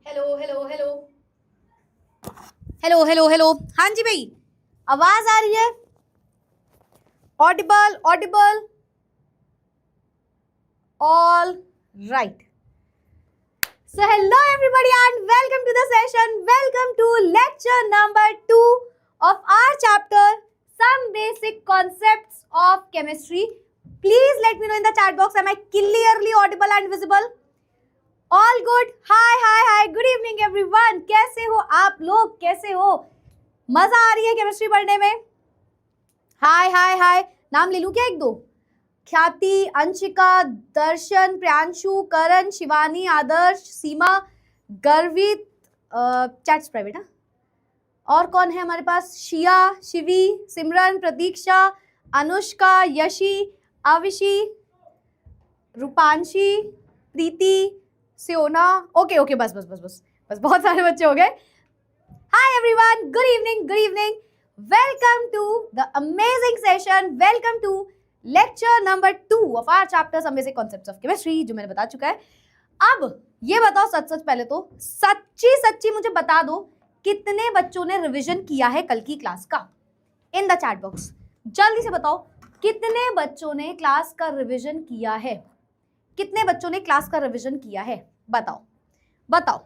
Hello hello hello hello hello hello. हाँ जी भाई, आवाज आ रही है? Audible Audible, all right. So hello everybody and welcome to the session. Welcome to lecture number 2 of our chapter Some Basic Concepts of Chemistry. Please let me know in the chat box, am I clearly audible and visible? All good. Hi. Good evening everyone. कैसे हो आप लोग, कैसे हो? मजा आ रही है chemistry पढ़ने में? हाय। नाम ले लूं क्या एक दो? ख्याति, अंशिका, दर्शन, प्रियांशु, करण, शिवानी, आदर्श, सीमा, गर्वित, चैट्स प्राइवेट। हाँ, और कौन है हमारे पास? शिया, शिवी, सिमरन, प्रतीक्षा, अनुष्का, यशी, आविशी, रूपांशी, प्रीति, सियोना। ओके बस बहुत सारे बच्चे हो गए। Hi everyone, good evening, welcome to the amazing session, welcome to lecture number 2 of our chapter some basic concepts of chemistry, जो मैंने बता चुका है। अब ये बताओ सच पहले तो सच्ची मुझे बता दो, कितने बच्चों ने रिवीजन किया है कल की क्लास का? इन द चैट बॉक्स जल्दी से बताओ, कितने बच्चों ने क्लास का रिवीजन किया है? कितने बच्चों ने क्लास का रिवीजन किया है? बताओ।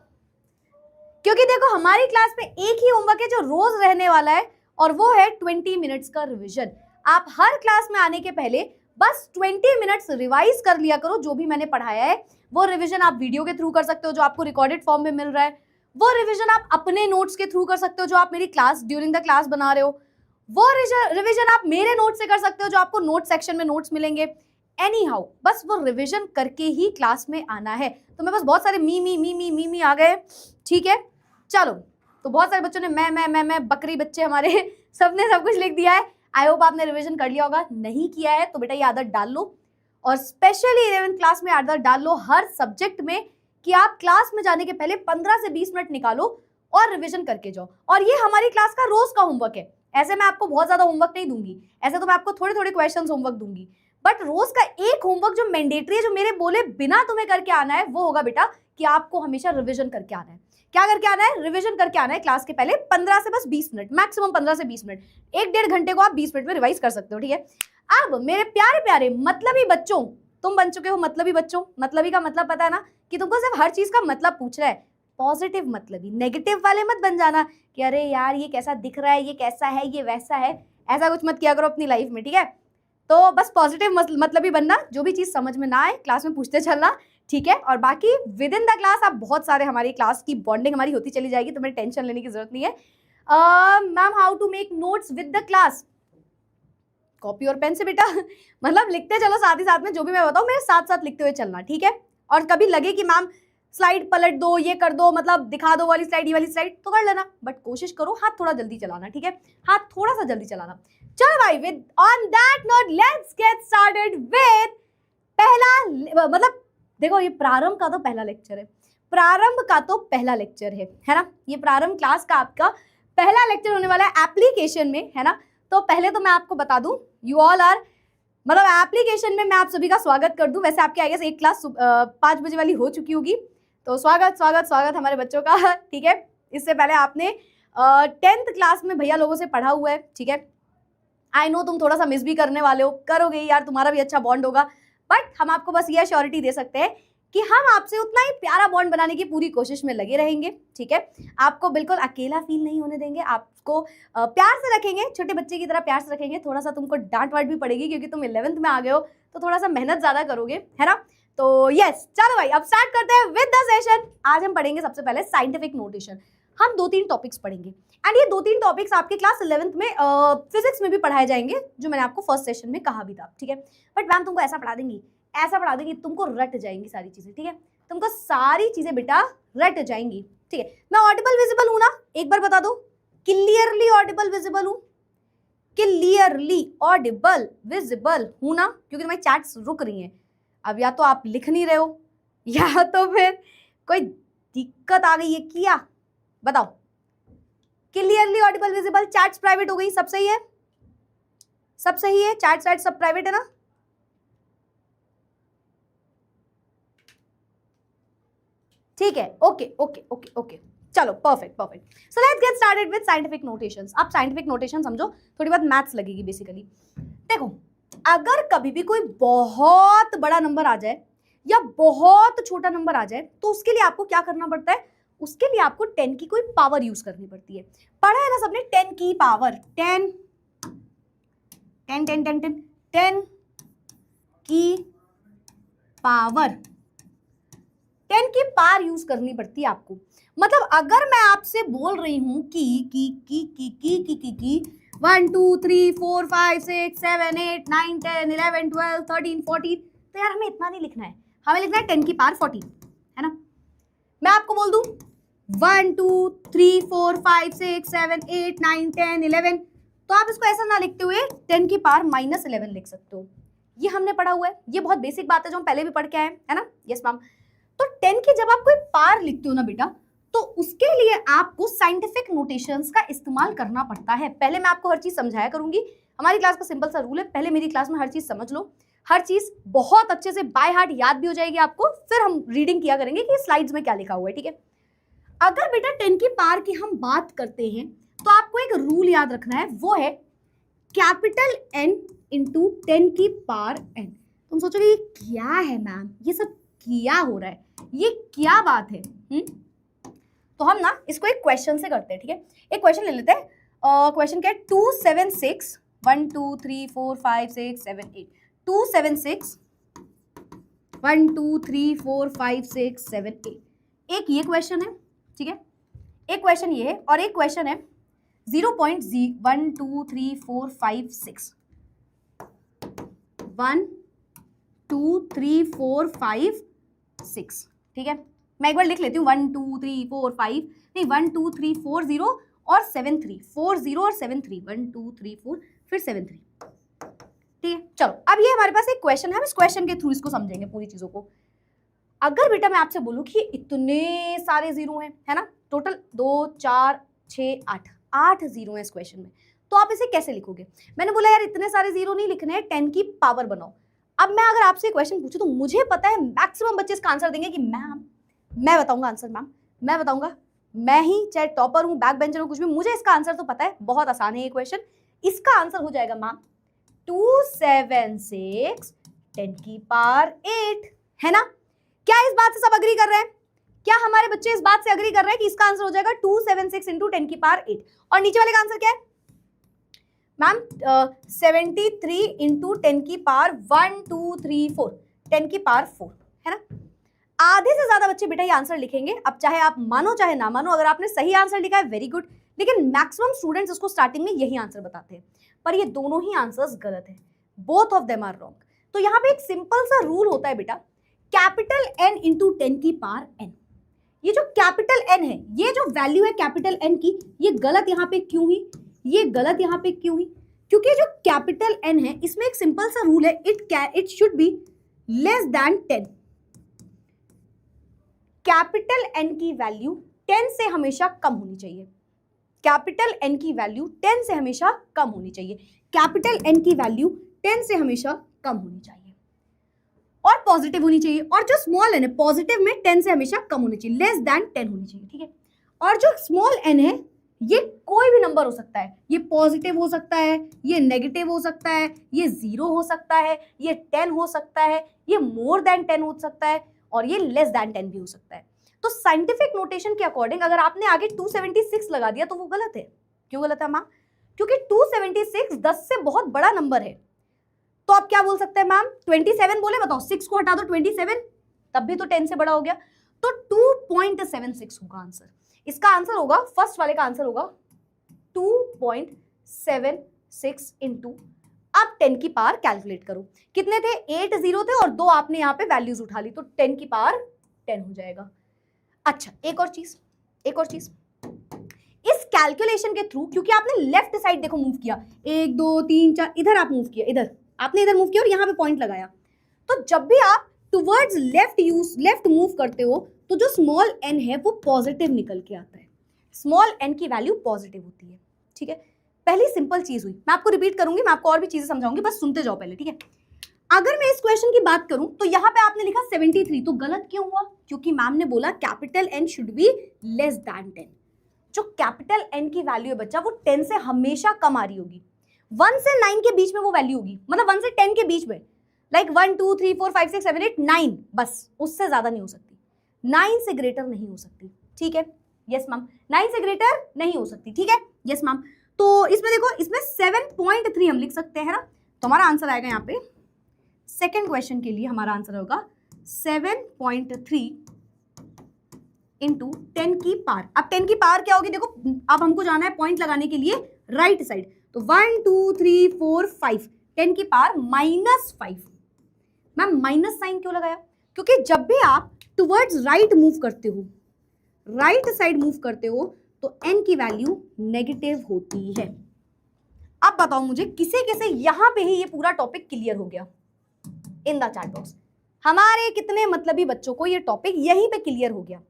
क्योंकि देखो, हमारी क्लास में एक ही होमवर्क है जो रोज रहने वाला है, और वो है 20 मिनट्स का रिवीजन। आप हर क्लास में आने के पहले बस 20 मिनट्स रिवाइज कर लिया करो। जो भी मैंने पढ़ाया है वो रिवीजन आप वीडियो के थ्रू कर सकते हो, जो आपको रिकॉर्डेड फॉर्म में मिल रहा है। वो रिवीजन आप अपने नोट्स के थ्रू कर सकते हो, जो आप मेरी क्लास ड्यूरिंग द क्लास बना रहे हो। वो रिवीजन आप मेरे नोट से कर सकते हो, जो आपको नोट सेक्शन में नोट्स मिलेंगे। एनी हाउ, बस वो रिवीजन करके ही क्लास में आना है। तो मैं बस, बहुत सारे मी आ गए, ठीक है। चलो, तो बहुत सारे बच्चों ने मैं बकरी बच्चे हमारे सबने सब कुछ लिख दिया है। आई होप आपने रिवीजन कर लिया होगा। नहीं किया है तो बेटा ये आदत डाल लो, और स्पेशली 11th क्लास में आदत डाल लो हर सब्जेक्ट में, कि आप क्लास में जाने के पहले 15 से 20 मिनट निकालो और रिवीजन करके जाओ। और ये हमारी क्लास का रोज का होमवर्क है। ऐसे मैं आपको बहुत ज्यादा होमवर्क नहीं दूंगी, ऐसे तो मैं आपको थोड़े क्वेश्चन होमवर्क दूंगी, बट रोज का एक होमवर्क जो मैंडेटरी है, जो मेरे बोले बिना तुम्हें करके आना है, वो होगा बेटा कि आपको हमेशा रिवीजन करके आना है। क्या करके आना है? रिवीजन करके आना है क्लास के पहले 15 से बस 20 मिनट, मैक्सिमम 15 से 20 मिनट। 1-1.5 घंटे को आप 20 मिनट में रिवाइज कर सकते हो, ठीक है। अब मेरे प्यारे मतलबी बच्चों, तुम बन चुके हो मतलबी बच्चों। मतलबी का मतलब पता है ना, कि तुमको सिर्फ हर चीज का मतलब पूछ रहा है। पॉजिटिव मतलबी, नेगेटिव वाले मत बन जाना कि अरे यार ये कैसा दिख रहा है, ये कैसा है, ये वैसा है। ऐसा कुछ मत किया करो अपनी लाइफ में, ठीक है। तो बस पॉजिटिव मतलब ही बनना, जो भी चीज समझ में ना आए क्लास में पूछते चलना, ठीक है। और बाकी विद इन द क्लास आप बहुत सारे, हमारी क्लास की बॉन्डिंग हमारी होती चली जाएगी, तुम्हें टेंशन लेने की जरूरत नहीं है। Ma'am, how to make notes with the class? Copy और पेन से बेटा मतलब लिखते चलो साथ ही साथ में, जो भी मैं बताऊं मेरे साथ साथ लिखते हुए चलना, ठीक है। और कभी लगे कि मैम स्लाइड पलट दो, ये कर दो, मतलब दिखा दो वाली स्लाइड, ये वाली स्लाइड, तो कर लेना, बट कोशिश करो हाथ थोड़ा जल्दी चलाना, ठीक है। हाथ थोड़ा सा जल्दी चलाना। चलो भाई, with on that note let's get started with पहला, मतलब देखो, ये प्रारंभ का तो पहला लेक्चर है, है ना। ये प्रारंभ क्लास का आपका पहला लेक्चर होने वाला है एप्लीकेशन में, है ना। तो पहले तो मैं आपको बता दूं, यू ऑल आर, मतलब एप्लीकेशन में मैं आप सभी का स्वागत कर दूं। वैसे आपके आई गेस एक क्लास 5 बजे वाली हो चुकी होगी, तो स्वागत हमारे बच्चों का, ठीक है। इससे पहले आपने 10th क्लास में भैया लोगों से पढ़ा हुआ है, ठीक है। आई नो तुम थोड़ा सा मिस भी करने वाले हो, करोगे यार, तुम्हारा भी अच्छा बॉन्ड होगा, बट हम आपको बस ये श्योरिटी दे सकते हैं कि हम आपसे उतना ही प्यारा बॉन्ड बनाने की पूरी कोशिश में लगे रहेंगे, ठीक है। आपको बिल्कुल अकेला फील नहीं होने देंगे, आपको प्यार से रखेंगे, छोटे बच्चे की तरह प्यार से रखेंगे। थोड़ा सा तुमको डांट वाट भी पड़ेगी, क्योंकि तुम 11th में आ गए हो, तो थोड़ा सा मेहनत ज्यादा करोगे, है ना। तो यस, चलो भाई अब स्टार्ट करते हैं विद द सेशन। आज हम पढ़ेंगे सबसे पहले साइंटिफिक नोटेशन। हम 2-3 टॉपिक्स पढ़ेंगे, एंड ये 2-3 टॉपिक्स आपके क्लास 11th में फिजिक्स में भी पढ़ाए जाएंगे, जो मैंने आपको फर्स्ट सेशन में कहा भी था, ठीक है। बट मैम तुमको ऐसा पढ़ा देंगी तुमको रट जाएंगी सारी चीजें, ठीक है। तुमको सारी चीजें बेटा रट जाएंगी, ठीक है। मैं ऑडिबल विजिबल हूं ना? एक बार बता दो, क्लियरली ऑडिबल विजिबल हूं? क्लियरली ऑडिबल विजिबल हूं ना? क्योंकि तुम्हारी चैट्स रुक रही हैं। अब या तो आप लिख नहीं रहे हो, या तो फिर कोई दिक्कत आ गई है क्या? बताओ। Clearly Audible visible, chats private हो गई, सब सही है? सब सही है, चैट सब प्राइवेट है ना? ठीक है, ओके ओके ओके ओके, चलो perfect perfect. So let's get started with scientific notations. आप साइंटिफिक नोटेशन समझो, थोड़ी बहुत मैथ्स लगेगी बेसिकली। देखो, अगर कभी भी कोई बहुत बड़ा नंबर आ जाए या बहुत छोटा नंबर आ जाए तो उसके लिए आपको क्या करना पड़ता है? उसके लिए आपको 10 की कोई पावर यूज करनी पड़ती है। पढ़ा है ना सबने 10 की पावर, 10 10 10 10 10 10 की पावर, 10 की पावर यूज करनी पड़ती है आपको। मतलब अगर मैं आपसे बोल रही हूं की 1 2 3 4 5 6 7 8 9 10 11 12 13 14, तो यार हमें इतना नहीं लिखना है, हमें लिखना है 10 की पावर 14, है ना। मैं आपको बोल दूं 1 2 3 4 5 6 7 8 9 10 11, तो आप इसको ऐसा ना लिखते हुए 10 की पावर -11 लिख सकते हो। ये हमने पढ़ा हुआ है, ये बहुत बेसिक बात है जो हम पहले भी पढ़ के आए हैं, है ना। Yes ma'am. तो 10 की जब आप कोई पावर लिखते हो ना बेटा, तो उसके लिए आपको साइंटिफिक नोटेशंस का इस्तेमाल करना पड़ता है। पहले मैं आपको हर चीज समझाया करूंगी, हमारी क्लास का सिंपल सा रूल है, पहले मेरी क्लास में हर चीज समझ लो, हर चीज बहुत अच्छे से बाय हार्ट याद भी हो जाएगी आपको, फिर हम रीडिंग किया करेंगे कि स्लाइड्स में क्या लिखा हुआ है, ठीक है। अगर बेटा 10 की पावर की हम बात करते हैं तो आपको एक रूल याद रखना है, वो है कैपिटल N इंटू 10 की पावर N। तुम सोचोगे ये क्या है मैम, ये सब क्या हो रहा है, ये क्या बात है? तो हम ना इसको एक क्वेश्चन से करते हैं, ठीक है। एक क्वेश्चन ले लेते हैं। क्वेश्चन क्या है? 276 1 2 3 4 5 6 7 8 276 1 2 3 4 5 6 7 8। एक ये क्वेश्चन है, ठीक है, एक क्वेश्चन ये है, और एक क्वेश्चन है 0.1 2 3 4 5 6 1 2 3 4 5 6, ठीक है। मैं एक बार लिख लेती हूँ 1 2 3 4 5, नहीं 1 2 3 4 0 और 7 3, 4 0 और 7 3, 1 2 3 4 फिर 7 3, ठीक है। चलो अब ये हमारे पास एक क्वेश्चन है, हम इस क्वेश्चन के थ्रू इसको समझेंगे पूरी चीजों को। अगर बेटा मैं आपसे बोलूं कि इतने सारे जीरो हैं, है ना, टोटल 2 4 6 8 जीरो हैं इस क्वेश्चन में, तो आप इसे कैसे लिखोगे? मैंने बोला यार इतने सारे जीरो नहीं लिखने हैं, 10 की पावर बनाओ। अब मैं अगर आपसे क्वेश्चन पूछूं तो मुझे पता है मैक्सिमम बच्चे इसका आंसर देंगे कि मैम मैं बताऊंगा आंसर, मैम मैं बताऊंगा, मैं ही चाहे टॉपर हूं, बैक बेंचर हूं, कुछ भी, मुझे इसका आंसर तो पता है, बहुत आसान है ये क्वेश्चन। इसका आंसर हो जाएगा मैम 276 10 की पावर 8, है ना। क्या इस बात से सब अग्री कर रहे हैं? क्या हमारे बच्चे इस बात से अग्री कर रहे हैं कि इसका आंसर हो जाएगा 276 इंटू 10 की पावर 8? और नीचे वाले का आंसर क्या है मैम? 73 इंटू 10 की पावर 1 2 3 4, 10 की पावर 4, है ना। आधे से ज्यादा बच्चे बेटा ये आंसर लिखेंगे। अब चाहे आप मानो चाहे ना मानो, अगर आपने सही आंसर लिखा है वेरी गुड, लेकिन मैक्सिमम स्टूडेंट्स इसको स्टार्टिंग में यही आंसर बताते हैं, पर ये दोनों ही आंसर्स गलत है, both of them are wrong. तो यहाँ पे एक सिंपल सा रूल होता है बेटा, कैपिटल N इंटू 10 की पावर N। ये जो कैपिटल N है, ये जो वैल्यू है कैपिटल N की, ये गलत यहाँ पे क्यों हुई, ये गलत यहाँ पे क्यों हुई? क्योंकि जो कैपिटल N है इसमें एक सिंपल सा रूल है, it should be less than 10। Capital N की वैल्यू 10 से हमेशा कम होनी चाहिए, कैपिटल N की वैल्यू 10 से हमेशा कम होनी चाहिए, कैपिटल N की वैल्यू 10 से हमेशा कम होनी चाहिए, और पॉजिटिव होनी चाहिए। और जो स्मॉल n है पॉजिटिव में 10 से हमेशा कम होनी चाहिए, लेस देन 10 होनी चाहिए, ठीक है। और जो स्मॉल n है ये कोई भी नंबर हो सकता है, ये पॉजिटिव हो सकता है, ये नेगेटिव हो सकता है, ये 0 हो सकता है, ये 10 हो सकता है, ये मोर देन 10 हो सकता है, और ये लेस देन 10 भी हो सकता है। तो साइंटिफिक नोटेशन के अकॉर्डिंग अगर आपने आगे 276 लगा दिया तो वो गलत है। क्यों गलत है मैम? क्योंकि 276 10 से बहुत बड़ा नंबर है। तो आप क्या बोल सकते हैं मैम? 27 बोले, बताओ 6 को हटा दो 27, तब भी तो 10 से बड़ा हो गया, तो 2.76 होगा आंसर। इसका आंसर होगा, फर्स्ट वाले का आंसर होगा 2.76 इंटू, अब 10 की पावर कैलकुलेट करो, कितने थे? 8 जीरो थे और 2 आपने यहाँ पे वैल्यूज उठा ली, तो 10 की पावर 10 हो जाएगा। अच्छा एक और चीज, इस कैलकुलेशन के थ्रू, क्योंकि आपने लेफ्ट साइड देखो मूव किया, 1 2 3 4, इधर आप मूव किया, इधर आपने इधर मूव किया और यहाँ पे पॉइंट लगाया, तो जब भी आप टुवर्ड्स लेफ्ट मूव करते हो तो जो स्मॉल n है वो पॉजिटिव निकल के आता है, स्मॉल n की वैल्यू पॉजिटिव होती है, ठीक है। पहली सिंपल चीज हुई, मैं आपको रिपीट करूंगी, मैं आपको और भी चीजें समझाऊंगी, बस सुनते जाओ पहले, ठीक है। अगर मैं इस क्वेश्चन की बात करूं तो यहाँ पे आपने लिखा 73, तो गलत क्यों हुआ? क्योंकि मैम ने बोला capital N should be less than 10। जो कैपिटल N की वैल्यू है बच्चा वो 10 से हमेशा कम आ रही होगी। 1 से 9 के बीच में वो वैल्यू होगी, मतलब 1 से 10 के बीच में, लाइक 1 2 3 4 5 6 7 8 9, बस उससे ज्यादा नहीं हो सकती, 9 से ग्रेटर नहीं हो सकती। ठीक है, यस मैम, 9 से ग्रेटर नहीं हो सकती। ठीक है, यस मैम। तो इसमें देखो, इसमें 7.3 हम लिख सकते हैं ना, तो हमारा आंसर आएगा यहाँ पे सेकेंड क्वेश्चन के लिए हमारा आंसर होगा 7.3 इंटू 10 की पावर। अब 10 की पावर क्या होगी? देखो अब हमको जाना है पॉइंट लगाने के लिए राइट साइड, तो 1 2 3 4 5, 10 की पावर -5। मैम माइनस साइन क्यों लगाया? क्योंकि जब भी आप टुवर्ड्स राइट मूव करते हो, राइट साइड मूव करते हो, तो n की वैल्यू नेगेटिव होती है। अब बताओ मुझे किसे किसे यहां पे ही ये पूरा टॉपिक क्लियर हो गया इन द चैट बॉक्स? हमारे कितने मतलबी बच्चों को ये टॉपिक यहीं पे क्लियर हो गया?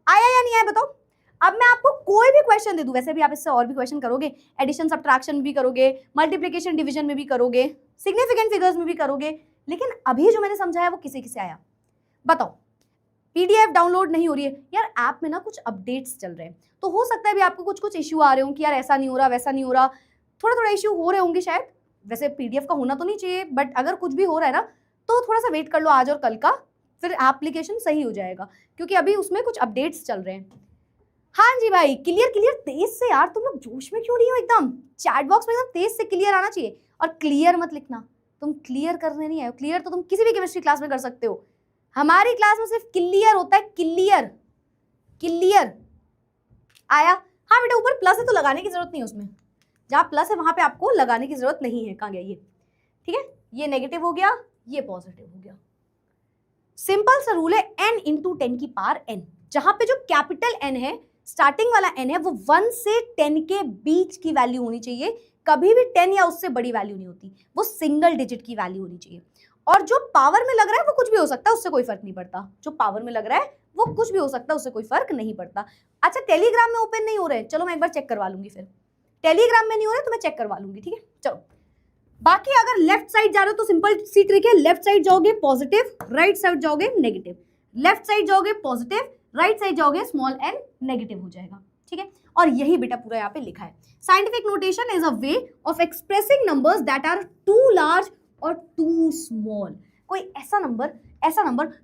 आया या नहीं आया बताओ? अब मैं आपको कोई भी क्वेश्चन दे दूं, वैसे भी आप इससे और भी क्वेश्चन करोगे, एडिशन सब्ट्रैक्शन भी करोगे, मल्टीप्लिकेशन डिवीजन में भी करोगे, सिग्निफिकेंट फिगर्स में भी करोगे, लेकिन अभी जो मैंने समझाया वो किसे किसे आया बताओ? पीडीएफ डाउनलोड नहीं हो रही है यार, ऐप में ना कुछ अपडेट्स चल रहे हैं, तो हो सकता है भी आपको कुछ कुछ इश्यू आ रहे हो कि यार ऐसा नहीं हो रहा, वैसा नहीं हो रहा, थोड़ा थोड़ा इश्यू हो रहे होंगे शायद। वैसे पीडीएफ का होना तो नहीं चाहिए, बट अगर कुछ भी हो रहा है ना तो थोड़ा सा वेट कर लो आज और कल का, फिर एप्लीकेशन सही हो जाएगा, क्योंकि अभी उसमें कुछ अपडेट्स चल रहे हैं। हाँ जी भाई, क्लियर क्लियर तेज से यार, तुम लोग जोश में क्यों नहीं हो? एकदम चैट बॉक्स में एकदम तेज से क्लियर आना चाहिए, और क्लियर मत लिखना, तुम क्लियर करने नहीं आए हो। क्लियर तो तुम किसी भी केमिस्ट्री क्लास में कर सकते हो, हमारी क्लास में सिर्फ क्लियर होता है, क्लियर क्लियर आया। हाँ बेटा, ऊपर प्लस है तो लगाने की जरूरत नहीं है, उसमें जहाँ प्लस है वहां पे आपको लगाने की जरूरत नहीं है। कहाँ गया ये? ठीक है, ये नेगेटिव हो गया, ये पॉजिटिव हो गया। सिंपल सा रूल है n इंटू 10 की पावर n, जहां पे जो कैपिटल N है, स्टार्टिंग वाला n है, वो 1 से 10 के बीच की वैल्यू होनी चाहिए। कभी भी 10 या उससे बड़ी वैल्यू नहीं होती, वो सिंगल डिजिट की वैल्यू होनी चाहिए। और जो पावर में लग रहा है वो कुछ भी हो सकता है, उससे कोई फर्क नहीं पड़ता। जो पावर में लग रहा है वो कुछ भी हो सकता है, उससे कोई फर्क नहीं पड़ता। अच्छा, टेलीग्राम में ओपन नहीं हो रहे हैं, चलो मैं एक बार चेक करवा लूंगी, फिर टेलीग्राम में नहीं हो रहे तो मैं चेक करवा लूंगी। ठीक है, चलो। बाकी अगर लेफ्ट साइड जा रहे हो तो सिंपल सी ट्रिक है, लेफ्ट साइड जाओगे पॉजिटिव, राइट साइड जाओगे नेगेटिव, लेफ्ट साइड जाओगे पॉजिटिव, राइट साइड जाओगे स्मॉल n नेगेटिव हो जाएगा। ठीक है, और यही बेटा पूरा यहाँ पे लिखा है। Scientific notation is a way of expressing numbers that are too large और टू स्मॉल। कोई ऐसा नंबर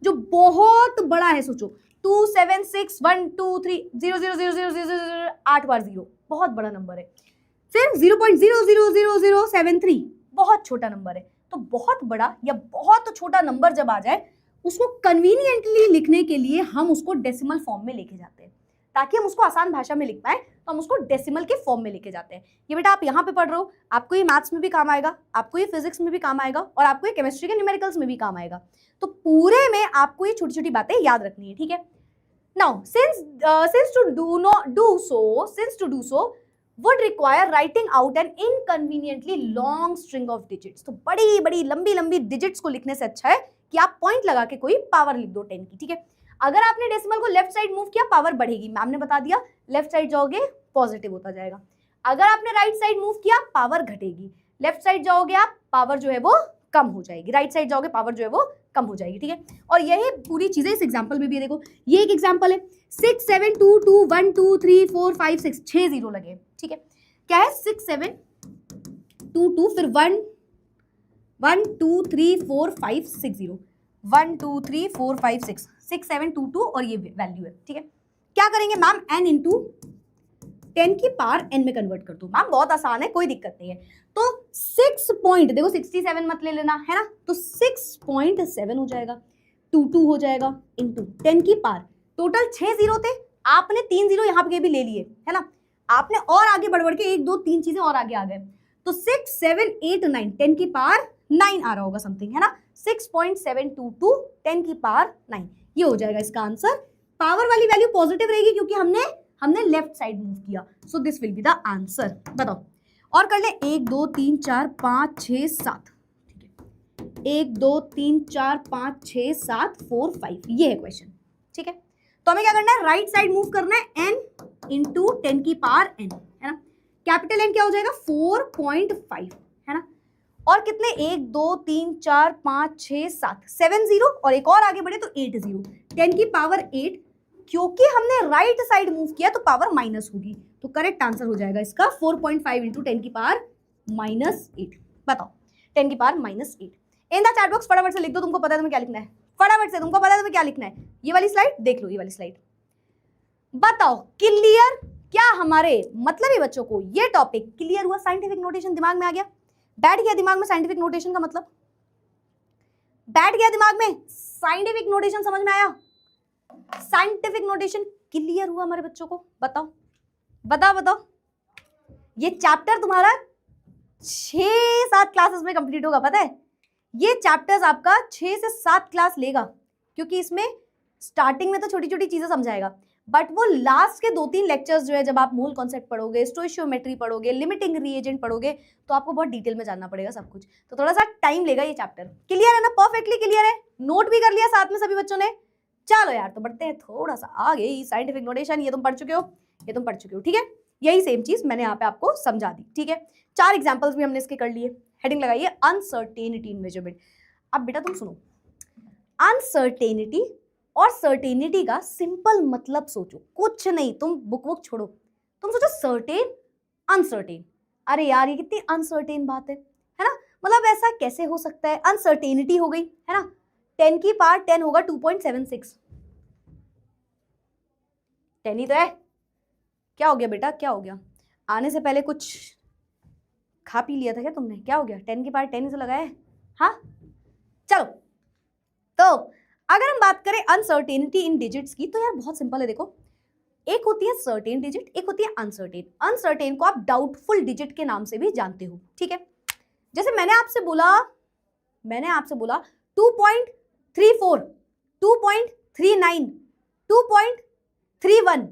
जो बहुत बड़ा है, सोचो 2 7 6 1 2 3 0 0 0 0 0 0 8 बार 0, बहुत बड़ा नंबर है। फिर 0.000073 बहुत छोटा नंबर है। तो बहुत बड़ा या बहुत छोटा नंबर जब आ जाए, उसको कन्वीनियंटली लिखने के लिए हम उसको डेसिमल फॉर्म में लेके जाते हैं, ताकि हम उसको आसान भाषा में लिख पाए, तो हम उसको डेसिमल के फॉर्म में लेके जाते हैं। ये बेटा आप यहाँ पे पढ़ रहे हो, आपको ये मैथ्स में भी काम आएगा, आपको ये फिजिक्स में भी काम आएगा, और आपको ये केमिस्ट्री के न्यूमेरिकल्स में भी काम आएगा। तो पूरे में आपको ये छोटी छोटी बातें याद रखनी है। ठीक है, now since to do so would require writing out an inconveniently long string of digits। तो बड़ी बड़ी लंबी लंबी डिजिट्स को लिखने से अच्छा है कि आप पॉइंट लगा के कोई पावर लिख दो 10 की। ठीक है, अगर आपने डेसिमल को लेफ्ट साइड मूव किया, पावर बढ़ेगी, मैम ने बता दिया, लेफ्ट साइड जाओगे पॉजिटिव होता जाएगा। अगर आपने राइट साइड मूव किया, पावर घटेगी, लेफ्ट साइड जाओगे आप, पावर जो है वो कम हो जाएगी, राइट साइड जाओगे पावर जो है वो कम हो जाएगी। ठीक है, और यही पूरी चीजें इस एग्जांपल में भी है। देखो ये एक एग्जांपल है, 6 7 2 2 1 2 3 4 5 6, 6 जीरो लगे। ठीक है, क्या है? 6 7 2 2, फिर 1 1 2 3 4 5 6 0, 1 2 3 4 5 6 6 7 2 2, और ये वैल्यू है। ठीक है, क्या करेंगे मैम? n इंटू 10 की पावर n में कन्वर्ट कर दो। मैम बहुत आसान है, कोई दिक्कत नहीं है। तो 6 पॉइंट, देखो 67 मत ले लेना है ना, तो 6.7 हो जाएगा, 2 2 हो जाएगा इंटू 10 की पावर, टोटल 6 जीरो थे, आपने 3 जीरो यहाँ पे भी ले लिए है ना, आपने और आगे बढ़ के 1 2 3 चीजें और आगे आ गए, तो 6 7 8 9, 10 की पावर 9 आ रहा होगा समथिंग, है ना, 6.722 10 की पावर 9, ये हो जाएगा इसका आंसर। पावर वाली वैल्यू पॉजिटिव रहेगी क्योंकि हमने लेफ्ट साइड मूव किया, so this will be the answer. बताओ और कर ले, 1 2 3 4 5 6 7, ठीक है, 1 2 3 4 5 6 7 4 5, ये है क्वेश्चन। ठीक है, तो हमें क्या करना है? राइट साइड मूव करना है, n इंटू 10 की पावर n, है ना, कैपिटल N क्या हो जाएगा? 4.5, है ना, और कितने 1 2 3 4 5 6 7 7 जीरो और एक और आगे बढ़े तो 8 जीरो 10 की पावर 8। क्योंकि हमने राइट साइड मूव किया तो पावर माइनस होगी, तो करेक्ट आंसर हो जाएगा इसका 4.5 इंटू 10 की पावर -8। बताओ 10 की power -8 in the chat box. फटाफट से लिख दो, तुमको पता है तुम्हें क्या लिखना है, फटाफट से तुमको पता है तुम्हें क्या लिखना है। ये वाली स्लाइड देख लो, ये वाली स्लाइड बताओ क्लियर। क्या हमारे मतलब ही बच्चों को ये टॉपिक क्लियर हुआ? साइंटिफिक नोटेशन दिमाग में आ गया, बैठ गया दिमाग में साइंटिफिक नोटेशन का मतलब, बैठ गया दिमाग में साइंटिफिक नोटेशन, समझ में आया? साइंटिफिक नोटेशन क्लियर हुआ हमारे बच्चों को? बताओ बताओ बताओ। ये चैप्टर तुम्हारा 6-7 क्लासेस में कंप्लीट होगा, पता है? ये चैप्टर्स आपका 6 से 7 क्लास लेगा, क्योंकि इसमें स्टार्टिंग में तो छोटी छोटी चीजें समझाएगा, बट वो लास्ट के 2-3 लेक्चर्स जो है, जब आप मोल कॉन्सेप्ट पढ़ोगे, स्टोइशियोमेट्री पढ़ोगे, लिमिटिंग रिएजेंट पढ़ोगे, तो आपको बहुत डिटेल में जानना पड़ेगा सब कुछ, तो थोड़ा सा टाइम लेगा ये चैप्टर। क्लियर है ना? परफेक्टली क्लियर है? नोट भी कर लिया साथ में सभी बच्चों ने? चलो यार, तो बढ़ते हैं थोड़ा सा आगे। साइंटिफिक नोटेशन ये तुम पढ़ चुके हो, ये तुम पढ़ चुके हो, ठीक है? यही सेम चीज मैंने यहाँ पे आपको समझा दी, ठीक है? 4 एग्जाम्पल्स भी हमने इसके कर लिए। हेडिंग लगाइए अनसर्टेनिटी इन मेजरमेंट। अब बेटा तुम सुनो, अनसर्टेनिटी और सर्टेनिटी का सिंपल मतलब सोचो, कुछ नहीं, तुम बुक छोड़ो, तुम सोचो सर्टेन अनसर्टेन। अरे यार ये कितनी अनसर्टेन बात है ना? मतलब ऐसा कैसे हो सकता है? अनसर्टेनिटी हो गई है ना, 10 की पावर 10 होगा 2.76, 10 ही तो है। क्या हो गया बेटा, क्या हो गया? आने से पहले कुछ खा पी लिया था क्या तुमने? क्या हो गया? 10 की पावर 10 ही तो लगाया है। हाँ चलो, तो अगर हम बात करें अनसर्टेनिटी इन डिजिट्स की, तो यार बहुत सिंपल है। देखो, एक होती है सर्टेन डिजिट, एक होती है अनसर्टेन। अनसर्टेन को आप डाउटफुल डिजिट के नाम से भी जानते हो, ठीक है? जैसे मैंने आपसे बोला 2.34, 2.39, 2.31,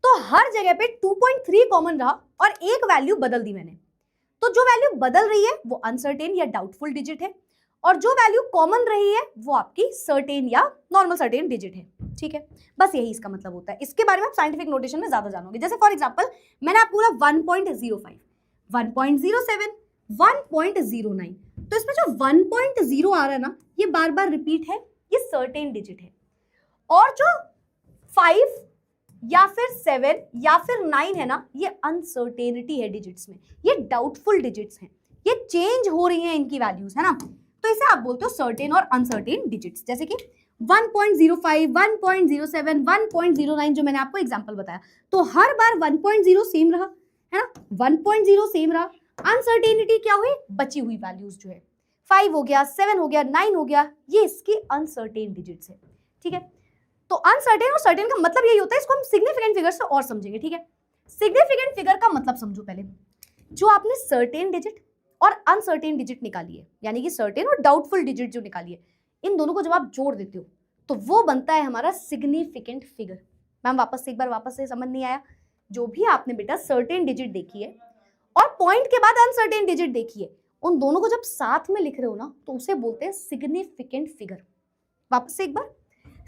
तो हर जगह पे 2.3 कॉमन रहा और एक वैल्यू बदल दी मैंने, तो जो वैल्यू बदल रही है वो अनसर्टेन या डाउटफुल डिजिट है, और जो वैल्यू कॉमन रही है वो आपकी सर्टेन या नॉर्मल सर्टेन डिजिट है, ठीक है? बस यही इसका मतलब होता है। इसके बारे में आप साइंटिफिक नोटेशन में ज्यादा जानोगे। जैसे फॉर एग्जांपल मैंने आपको बोला 1.05, 1.07, 1.09, तो इसमें जो 1.0 आ रहा है ना, ये बार बार रिपीट है, ये सर्टेन डिजिट है, और जो 5 या फिर 7 या फिर 9 है ना, ये अनसर्टेनिटी है डिजिट्स में, ये डाउटफुल डिजिट्स हैं, ये चेंज हो रही हैं इनकी वैल्यूज, है ना? तो इसे आप बोलते हो सर्टेन और अनसर्टेन डिजिट्स। जैसे कि 1.05, 1.07, 1.09 जो मैंने आपको एग्जांपल बताया, तो हर बार 1.0 सेम रहा, है ना? 1.0 सेम रहा। अनसर्टेनिटी क्या हुई? बची हुई वैल्यूज जो है 5 हो गया, 7 हो गया, 9 हो गया, ये इसकी अनसर्टेन डिजिट्स है, ठीक है? तो अनसर्टेन और सर्टेन का मतलब यही होता है। इसको हम सिग्निफिकेंट फिगर से और समझेंगे, ठीक है? सिग्निफिकेंट फिगर का मतलब समझो पहले। जो आपने सर्टेन डिजिट और अनसर्टेन डिजिट निकाली है, यानी कि सर्टेन और डाउटफुल डिजिट जो निकाली है, इन दोनों को जब आप जोड़ देते हो तो वो बनता है हमारा सिग्निफिकेंट फिगर। मैम वापस से समझ नहीं आया? जो भी आपने बेटा सर्टेन डिजिट देखी है और पॉइंट के बाद अनसर्टेन डिजिट देखी है, उन दोनों को जब साथ में लिख रहे हो ना, तो उसे बोलते हैं सिग्निफिकेंट फिगर। वापस से एक बार,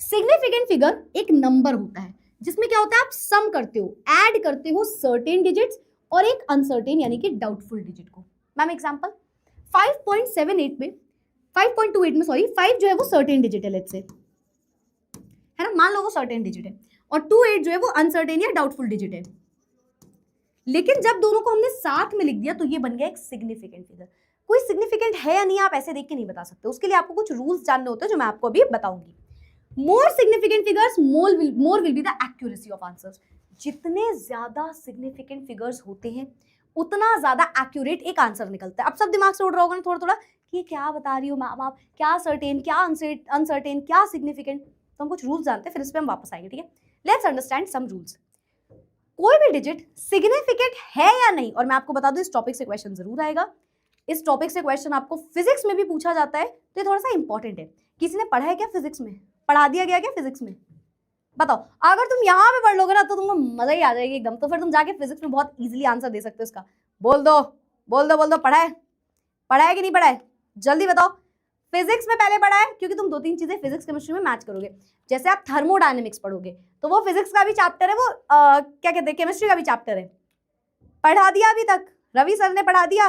सिग्निफिकेंट फिगर एक नंबर होता है जिसमें क्या होता है, आप सम करते हो, ऐड करते हो सर्टेन डिजिट्स और एक अनसर्टेन यानी कि डाउटफुल डिजिट को। मैम एग्जांपल 5.78 में 5.28 में सॉरी 5 जो है वो सर्टेन डिजिट है, लेट्स से, है ना? मान लो वो सर्टेन डिजिट है, और 28 जो है वो अनसर्टेन या डाउटफुल डिजिट है। लेकिन जब दोनों को हमने साथ में लिख दिया तो ये बन गया एक सिग्निफिकेंट फिगर। कोई सिग्निफिकेंट है या नहीं आप ऐसे देख के नहीं बता सकते, उसके लिए आपको कुछ रूल्स जानने होते हैं जो मैं आपको अभी बताऊंगी। More significant figures more will be the accuracy of answers. जितने ज्यादा सिग्निफिकेंट फिगर्स होते हैं उतना ज्यादा एक्यूरेट एक आंसर निकलता है। अब सब दिमाग से उड़ रहा होगा ना थोड़ा थोड़ा कि क्या बता रही हो मैम आप, क्या सर्टेन, क्या अनसर्टेन, क्या सिग्निफिकेंट। तो हम कुछ रूल्स जानते हैं, फिर इस पे हम वापस आएंगे, ठीक है? Let's understand some rules. कोई भी डिजिट सिग्निफिकेंट है या नहीं, और मैं आपको बता दूं इस टॉपिक से क्वेश्चन जरूर आएगा, इस टॉपिक से क्वेश्चन आपको फिजिक्स में भी पूछा जाता है, तो ये थोड़ा सा इंपॉर्टेंट है। किसी ने पढ़ा है क्या फिजिक्स में? पढ़ा दिया गया क्या फिजिक्स में? बताओ। अगर तुम यहाँ पे पढ़ लोगे ना तो तुमको मजा ही आ जाएगी एकदम, तो फिर तुम जाके फिजिक्स में बहुत इजीली आंसर दे सकते हो इसका। बोल दो पढ़ा है कि नहीं पढ़ा है? जल्दी बताओ। फिजिक्स में पहले पढ़ा है, क्योंकि तुम 2-3 चीजें फिजिक्स केमिस्ट्री में मैच करोगे। जैसे आप थर्मोडायनेमिक्स पढ़ोगे तो वो फिजिक्स का भी चैप्टर है, वो क्या कहते हैं, केमिस्ट्री का भी चैप्टर है। पढ़ा दिया अभी तक? रवि सर ने पढ़ा दिया?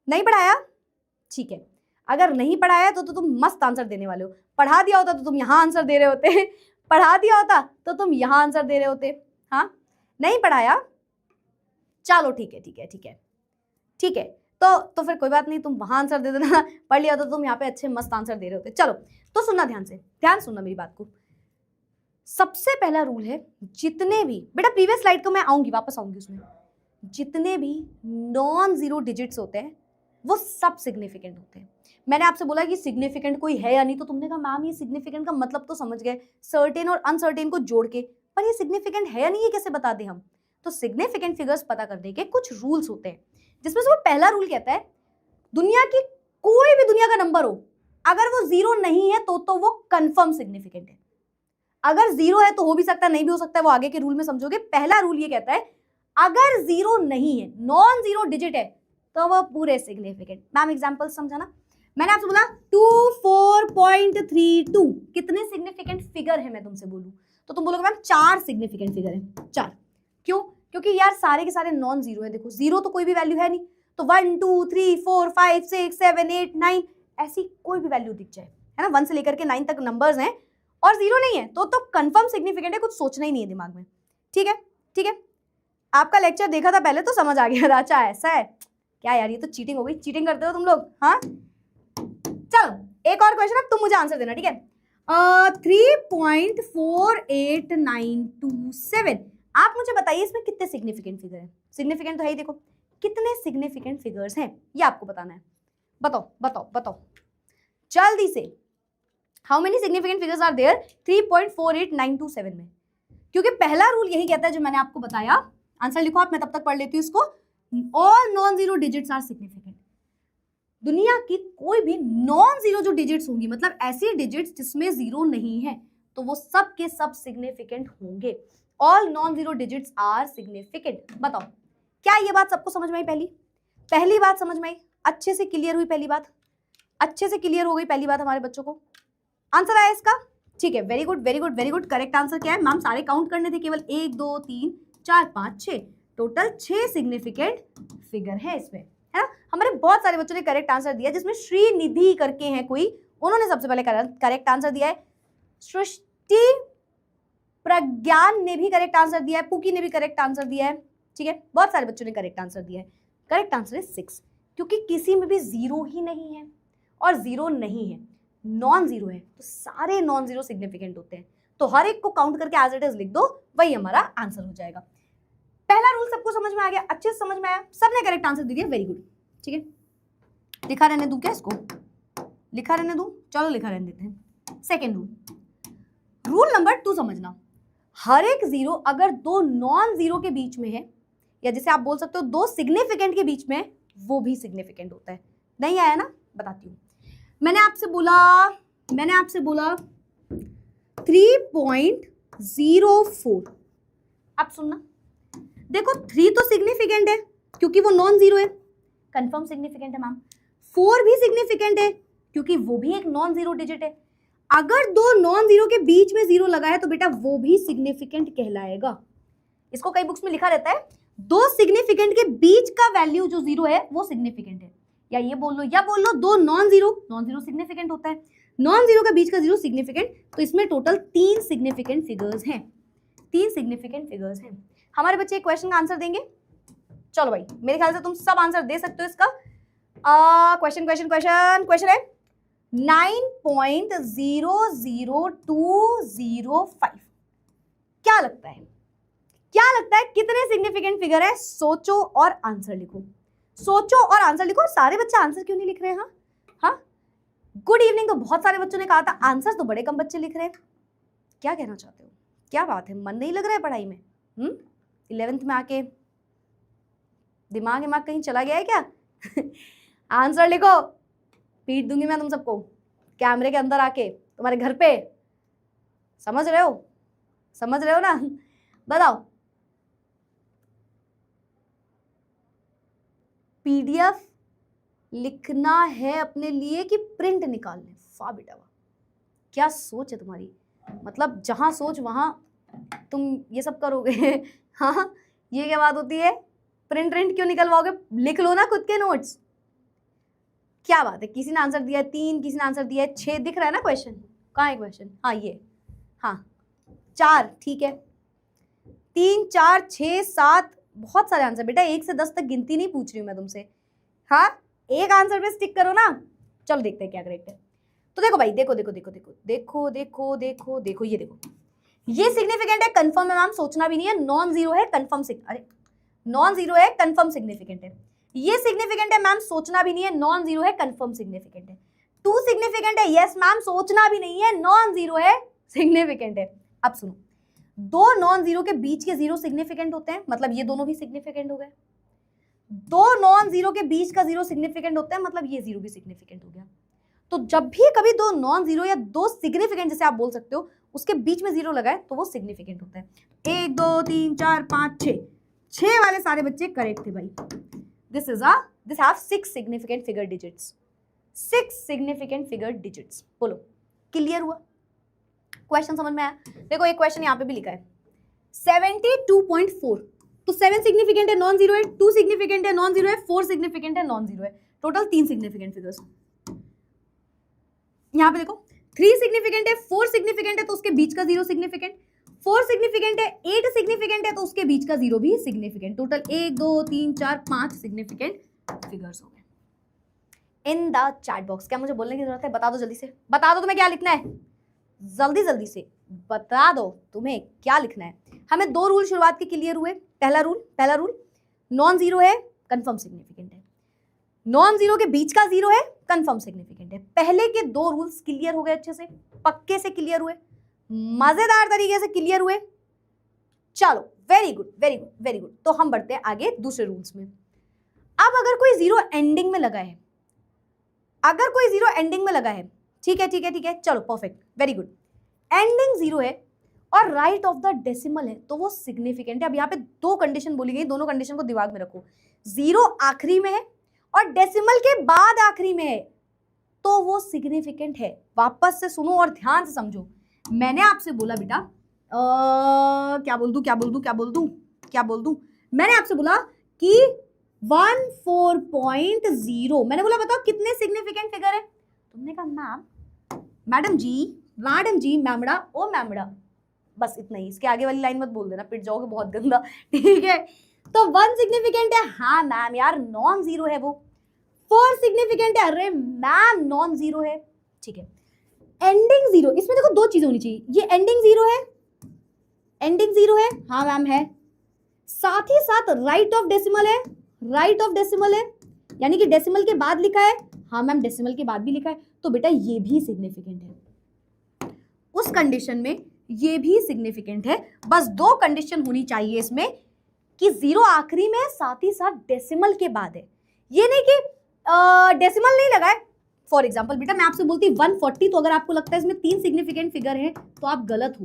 नहीं पढ़ाया, ठीक है। अगर नहीं पढ़ाया तो तुम मस्त आंसर देने वाले हो। पढ़ा दिया होता तो तुम यहाँ आंसर दे रहे होते पढ़ा दिया होता तो तुम यहाँ आंसर दे रहे होते। हाँ, नहीं पढ़ाया, चलो ठीक है ठीक है ठीक है ठीक है, तो फिर कोई बात नहीं, तुम वहां आंसर दे देना। पढ़ लिया तो तुम यहाँ पे अच्छे मस्त आंसर दे रहे होते। चलो, तो सुनना ध्यान से, ध्यान सुनना मेरी बात को। सबसे पहला रूल है, जितने भी, बेटा प्रीवियस स्लाइड को मैं आऊंगी, वापस आऊंगी उसमें, जितने भी नॉन जीरो डिजिट्स होते हैं वो सब सिग्निफिकेंट होते हैं। मैंने आपसे बोला कि सिग्निफिकेंट कोई है या नहीं, तो तुमने कहा मैम ये सिग्निफिकेंट का मतलब तो समझ गए, सर्टेन और अनसर्टेन को जोड़ के, पर ये सिग्निफिकेंट है या नहीं ये कैसे बता दें हम? तो सिग्निफिकेंट फिगर्स पता करने के कुछ रूल्स होते हैं, जिसमें से वो पहला रूल कहता है, दुनिया की कोई भी दुनिया का नंबर हो, अगर वो जीरो नहीं है तो वो कंफर्म सिग्निफिकेंट है। अगर जीरो है तो हो भी सकता है, नहीं भी हो सकता है, वो आगे के रूल में समझोगे। पहला रूल ये कहता है, अगर जीरो नहीं है, नॉन जीरो डिजिट है, तो वो पूरे सिग्निफिकेंट। मैम एग्जांपल समझाना। मैंने आपसे बोला 24.32 कितने सिग्निफिकेंट फिगर है, मैं तुमसे बोलूं तो तुम बोलोगे मैम 4 सिग्निफिकेंट फिगर है। 4 क्यों? क्योंकि यार सारे के सारे नॉन जीरो है। देखो जीरो तो कोई भी वैल्यू है नहीं, तो 1 2 3 4 5 6 7 8 9 ऐसी कोई भी वैल्यू दिख जाए, है ना, 1 से लेकर के 9 तक नंबर्स हैं और जीरो नहीं है तो कंफर्म सिग्निफिकेंट है, कुछ सोचना ही नहीं है दिमाग में। ठीक है ठीक है, आपका लेक्चर देखा था पहले तो समझ आ गया था। अच्छा ऐसा है क्या यार, ये तो चीटिंग हो गई। चीटिंग करते हो तुम लोग, हाँ। चलो एक और क्वेश्चन, अब तुम मुझे आंसर देना, ठीक है। 3.48927, आप मुझे बताइए इसमें कितने सिग्निफिकेंट फिगर है? सिग्निफिकेंट तो है ही, देखो कितने सिग्निफिकेंट फिगर्स हैं ये आपको बताना है। बताओ बताओ बताओ जल्दी से, how many significant figures are there 3.48927 में? क्योंकि पहला रूल यही कहता है जो मैंने आपको बताया। आंसर लिखो आप, मैं तब तक पढ़ लेती हूँ इसको। All non zero digits are significant. दुनिया की कोई भी नॉन जीरो जो डिजिट्स होंगी, मतलब ऐसी डिजिट्स जिसमें जीरो नहीं है, तो वो सब के सब सिग्निफिकेंट होंगे। All non zero digits are significant. बताओ क्या ये बात सबको समझ में आई? पहली बात समझ में आई, अच्छे से क्लियर हुई पहली बात, अच्छे से क्लियर हो गई पहली बात हमारे बच्चों को। आंसर आया इसका? ठीक है, very good very good very good. Correct answer क्या है मैम? सारे काउंट करने थे, केवल 1 2 3 4 5 6, टोटल 6 सिग्निफिकेंट फिगर है इसमें, है ना। हमारे बहुत सारे बच्चों ने करेक्ट आंसर दिया, जिसमें श्रीनिधि करके हैं कोई, उन्होंने सबसे पहले करेक्ट आंसर दिया है। सृष्टि प्रज्ञान ने भी करेक्ट आंसर दिया है, पुकी ने भी करेक्ट आंसर दिया है, ठीक है, बहुत सारे बच्चों ने करेक्ट आंसर दिया है। करेक्ट आंसर है 6, क्योंकि किसी में भी जीरो ही नहीं है और जीरो नहीं है, नॉन जीरो है, तो सारे नॉन जीरो सिग्निफिकेंट होते हैं। तो हर एक को काउंट करके एज इट इज लिख दो, वही हमारा आंसर हो जाएगा। पहला रूल सबको समझ में आ गया, अच्छे से समझ में आया, सबने करेक्ट आंसर दे दिया, वेरी गुड। ठीक है, लिखा रहने दूं क्या इसको? लिखा रहने दूं? चलो लिखा रहने देते हैं। सेकेंड रूल, रूल नंबर 2 समझना। हर एक जीरो अगर दो नॉन जीरो के बीच में है, या जैसे आप बोल सकते हो दो सिग्निफिकेंट के बीच में, वो भी सिग्निफिकेंट होता है। नहीं आया ना? बताती हूँ। मैंने आपसे बोला 3.04। आप सुनना, देखो 3 तो सिग्निफिकेंट है क्योंकि वो नॉन जीरो है, कंफर्म सिग्निफिकेंट है मैम। 4 भी सिग्निफिकेंट है क्योंकि वो भी एक नॉन जीरो डिजिट है। अगर दो नॉन जीरो के बीच में जीरो लगा है तो बेटा वो भी सिग्निफिकेंट कहलाएगा। इसको कई बुक्स में लिखा रहता है, दो सिग्निफिकेंट के बीच का वैल्यू जो जीरो है वो सिग्निफिकेंट है। या ये बोल लो दो नॉन जीरो सिग्निफिकेंट होता है, नॉन जीरो के बीच का जीरो सिग्निफिकेंट। तो इसमें टोटल 3 सिग्निफिकेंट फिगर्स हैं, 3 सिग्निफिकेंट फिगर्स हैं। हमारे बच्चे क्वेश्चन का आंसर देंगे? चलो भाई, मेरे ख्याल से तुम सब आंसर दे सकते हो इसका। क्वेश्चन है 9.00205। क्या लगता है कितने सिग्निफिकेंट फिगर है? सोचो और आंसर लिखो, सोचो और आंसर लिखो। सारे बच्चे आंसर क्यों नहीं लिख रहे हैं? हाँ, गुड इवनिंग तो बहुत सारे बच्चों ने कहा था, आंसर तो बड़े कम बच्चे लिख रहे हैं। क्या कहना चाहते हो? क्या बात है, मन नहीं लग रहा है पढ़ाई में? 11th में आके दिमाग कहीं चला गया है क्या? आंसर लिखो, पीट दूंगी मैं तुम सबको कैमरे के अंदर आके तुम्हारे घर पे। समझ रहे हो ना? बताओ। पीडीएफ लिखना है अपने लिए कि प्रिंट निकालने? वाह बेटा वाह, क्या सोच है तुम्हारी। मतलब जहां सोच वहां तुम ये सब करोगे। हाँ, ये क्या बात होती है? प्रिंट क्यों निकलवाओगे? लिख लो ना खुद के नोट्स। क्या बात है, किसी ने आंसर दिया है 3, किसी ने आंसर दिया है 6, दिख रहा है ना क्वेश्चन, कहाँ है क्वेश्चन, हाँ ये, हाँ 4, ठीक है, 3 4 6 7, बहुत सारे आंसर बेटा, 1 से 10 तक गिनती नहीं पूछ रही हूँ मैं तुमसे, हाँ एक आंसर पे स्टिक करो ना। चलो देखते हैं क्या करेक्ट है। तो देखो भाई, देखो देखो देखो देखो देखो देखो देखो देखो, ये देखो, ये सिग्निफिकेंट है, कंफर्म है मैम, सोचना भी नहीं है, नॉन जीरो है, कंफर्म, अरे नॉन जीरो है, कंफर्म सिग्निफिकेंट है, ये सिग्निफिकेंट है मैम, सोचना भी नहीं है, नॉन जीरो है, कंफर्म सिग्निफिकेंट है, 2 सिग्निफिकेंट है, यस मैम, सोचना भी नहीं है, नॉन जीरो है, सिग्निफिकेंट है। अब सुनो, 2 नॉन जीरो के बीच के जीरो सिग्निफिकेंट होते हैं, मतलब ये दोनों भी सिग्निफिकेंट हो गए, 2 नॉन जीरो के बीच का जीरो सिग्निफिकेंट होता है, मतलब ये जीरो भी सिग्निफिकेंट हो गया। तो जब भी कभी 2 नॉन जीरो या 2 सिग्निफिकेंट जैसे आप बोल सकते हो, उसके बीच में जीरो लगाए तो वो सिग्निफिकेंट होता है। 1 2 3 4 5 6 वाले सारे बच्चे करेक्ट थे भाई। This have 6 significant figure digits, 6 significant figure digits. बोलो क्लियर हुआ, क्वेश्चन समझ में आया? देखो एक क्वेश्चन यहाँ पे भी लिखा है 72.4, तो 7 सिग्निफिकेंट है, नॉन जीरो है, 2 सिग्निफिकेंट है, नॉन जीरो है, 4 सिग्निफिकेंट है, नॉन जीरो है, टोटल 3 सिग्निफिकेंट फिगर्स। यहाँ पे देखो 3 सिग्निफिकेंट है, 4 सिग्निफिकेंट है तो उसके बीच का जीरो सिग्निफिकेंट, 4 सिग्निफिकेंट है, 8 सिग्निफिकेंट है तो उसके बीच का जीरो भी सिग्निफिकेंट, टोटल 1 2 3 4 5 सिग्निफिकेंट फिगर्स हो गए। इन द चैट बॉक्स, क्या मुझे बोलने की जरूरत है? बता दो जल्दी से, बता दो तुम्हें क्या लिखना है, जल्दी जल्दी से बता दो तुम्हें क्या लिखना है। हमें 2 रूल शुरुआत के क्लियर हुए। पहला रूल नॉन जीरो है, कंफर्म सिग्निफिकेंट है, नॉन जीरो के बीच का जीरो है, कंफर्म सिग्निफिकेंट है। पहले के 2 रूल्स क्लियर हो गए, अच्छे से पक्के से क्लियर हुए, मजेदार तरीके से क्लियर हुए। चलो very good very good very good. तो हम बढ़ते हैं आगे दूसरे रूल्स में। अब अगर कोई जीरो एंडिंग में लगा है, अगर कोई जीरो एंडिंग में लगा है, ठीक है ठीक है ठीक है, चलो perfect very good, ending zero है और राइट ऑफ द डेसिमल है तो वो सिग्निफिकेंट है। अब यहाँ पे 2 कंडीशन बोली गई, दोनों कंडीशन को दिमाग में रखो, जीरो आखिरी में है और डेसिमल के बाद आखिरी में है तो वो सिग्निफिकेंट है। वापस से सुनो और ध्यान से समझो, मैंने आपसे बोला बेटा क्या बोल दूं, मैंने आपसे बोला कि 14.0, मैंने बोला बताओ कितने सिग्निफिकेंट फिगर है, तुमने कहा मैडम जी मैमड़ा ओ मैमड़ा, बस इतना ही, इसके आगे वाली लाइन मत बोल देना, पिट जाओगे बहुत गंदा, ठीक है। तो 1 सिग्निफिकेंट है, हाँ मैम यार नॉन जीरो है वो। 4 सिग्निफिकेंट है, अरे मैम नॉन जीरो है, ठीक है। एंडिंग जीरो, इसमें देखो 2 चीजें होनी चाहिए, ये एंडिंग जीरो है, हाँ मैम है, साथ ही साथ राइट ऑफ डेसिमल है, यानी कि डेसिमल के बाद लिखा है, हाँ मैम डेसिमल के बाद भी लिखा है, तो बेटा ये भी सिग्निफिकेंट है। उस कंडीशन में ये भी सिग्निफिकेंट है। बस 2 कंडीशन होनी चाहिए इसमें कि जीरो आखिरी में है, साथ ही साथ डेसिमल के बाद है। ये नहीं कि डेसिमल नहीं लगा है। फॉर एग्जाम्पल बेटा मैं आपसे बोलती 140, तो अगर आपको लगता है इसमें 3 सिग्निफिकेंट फिगर है तो आप गलत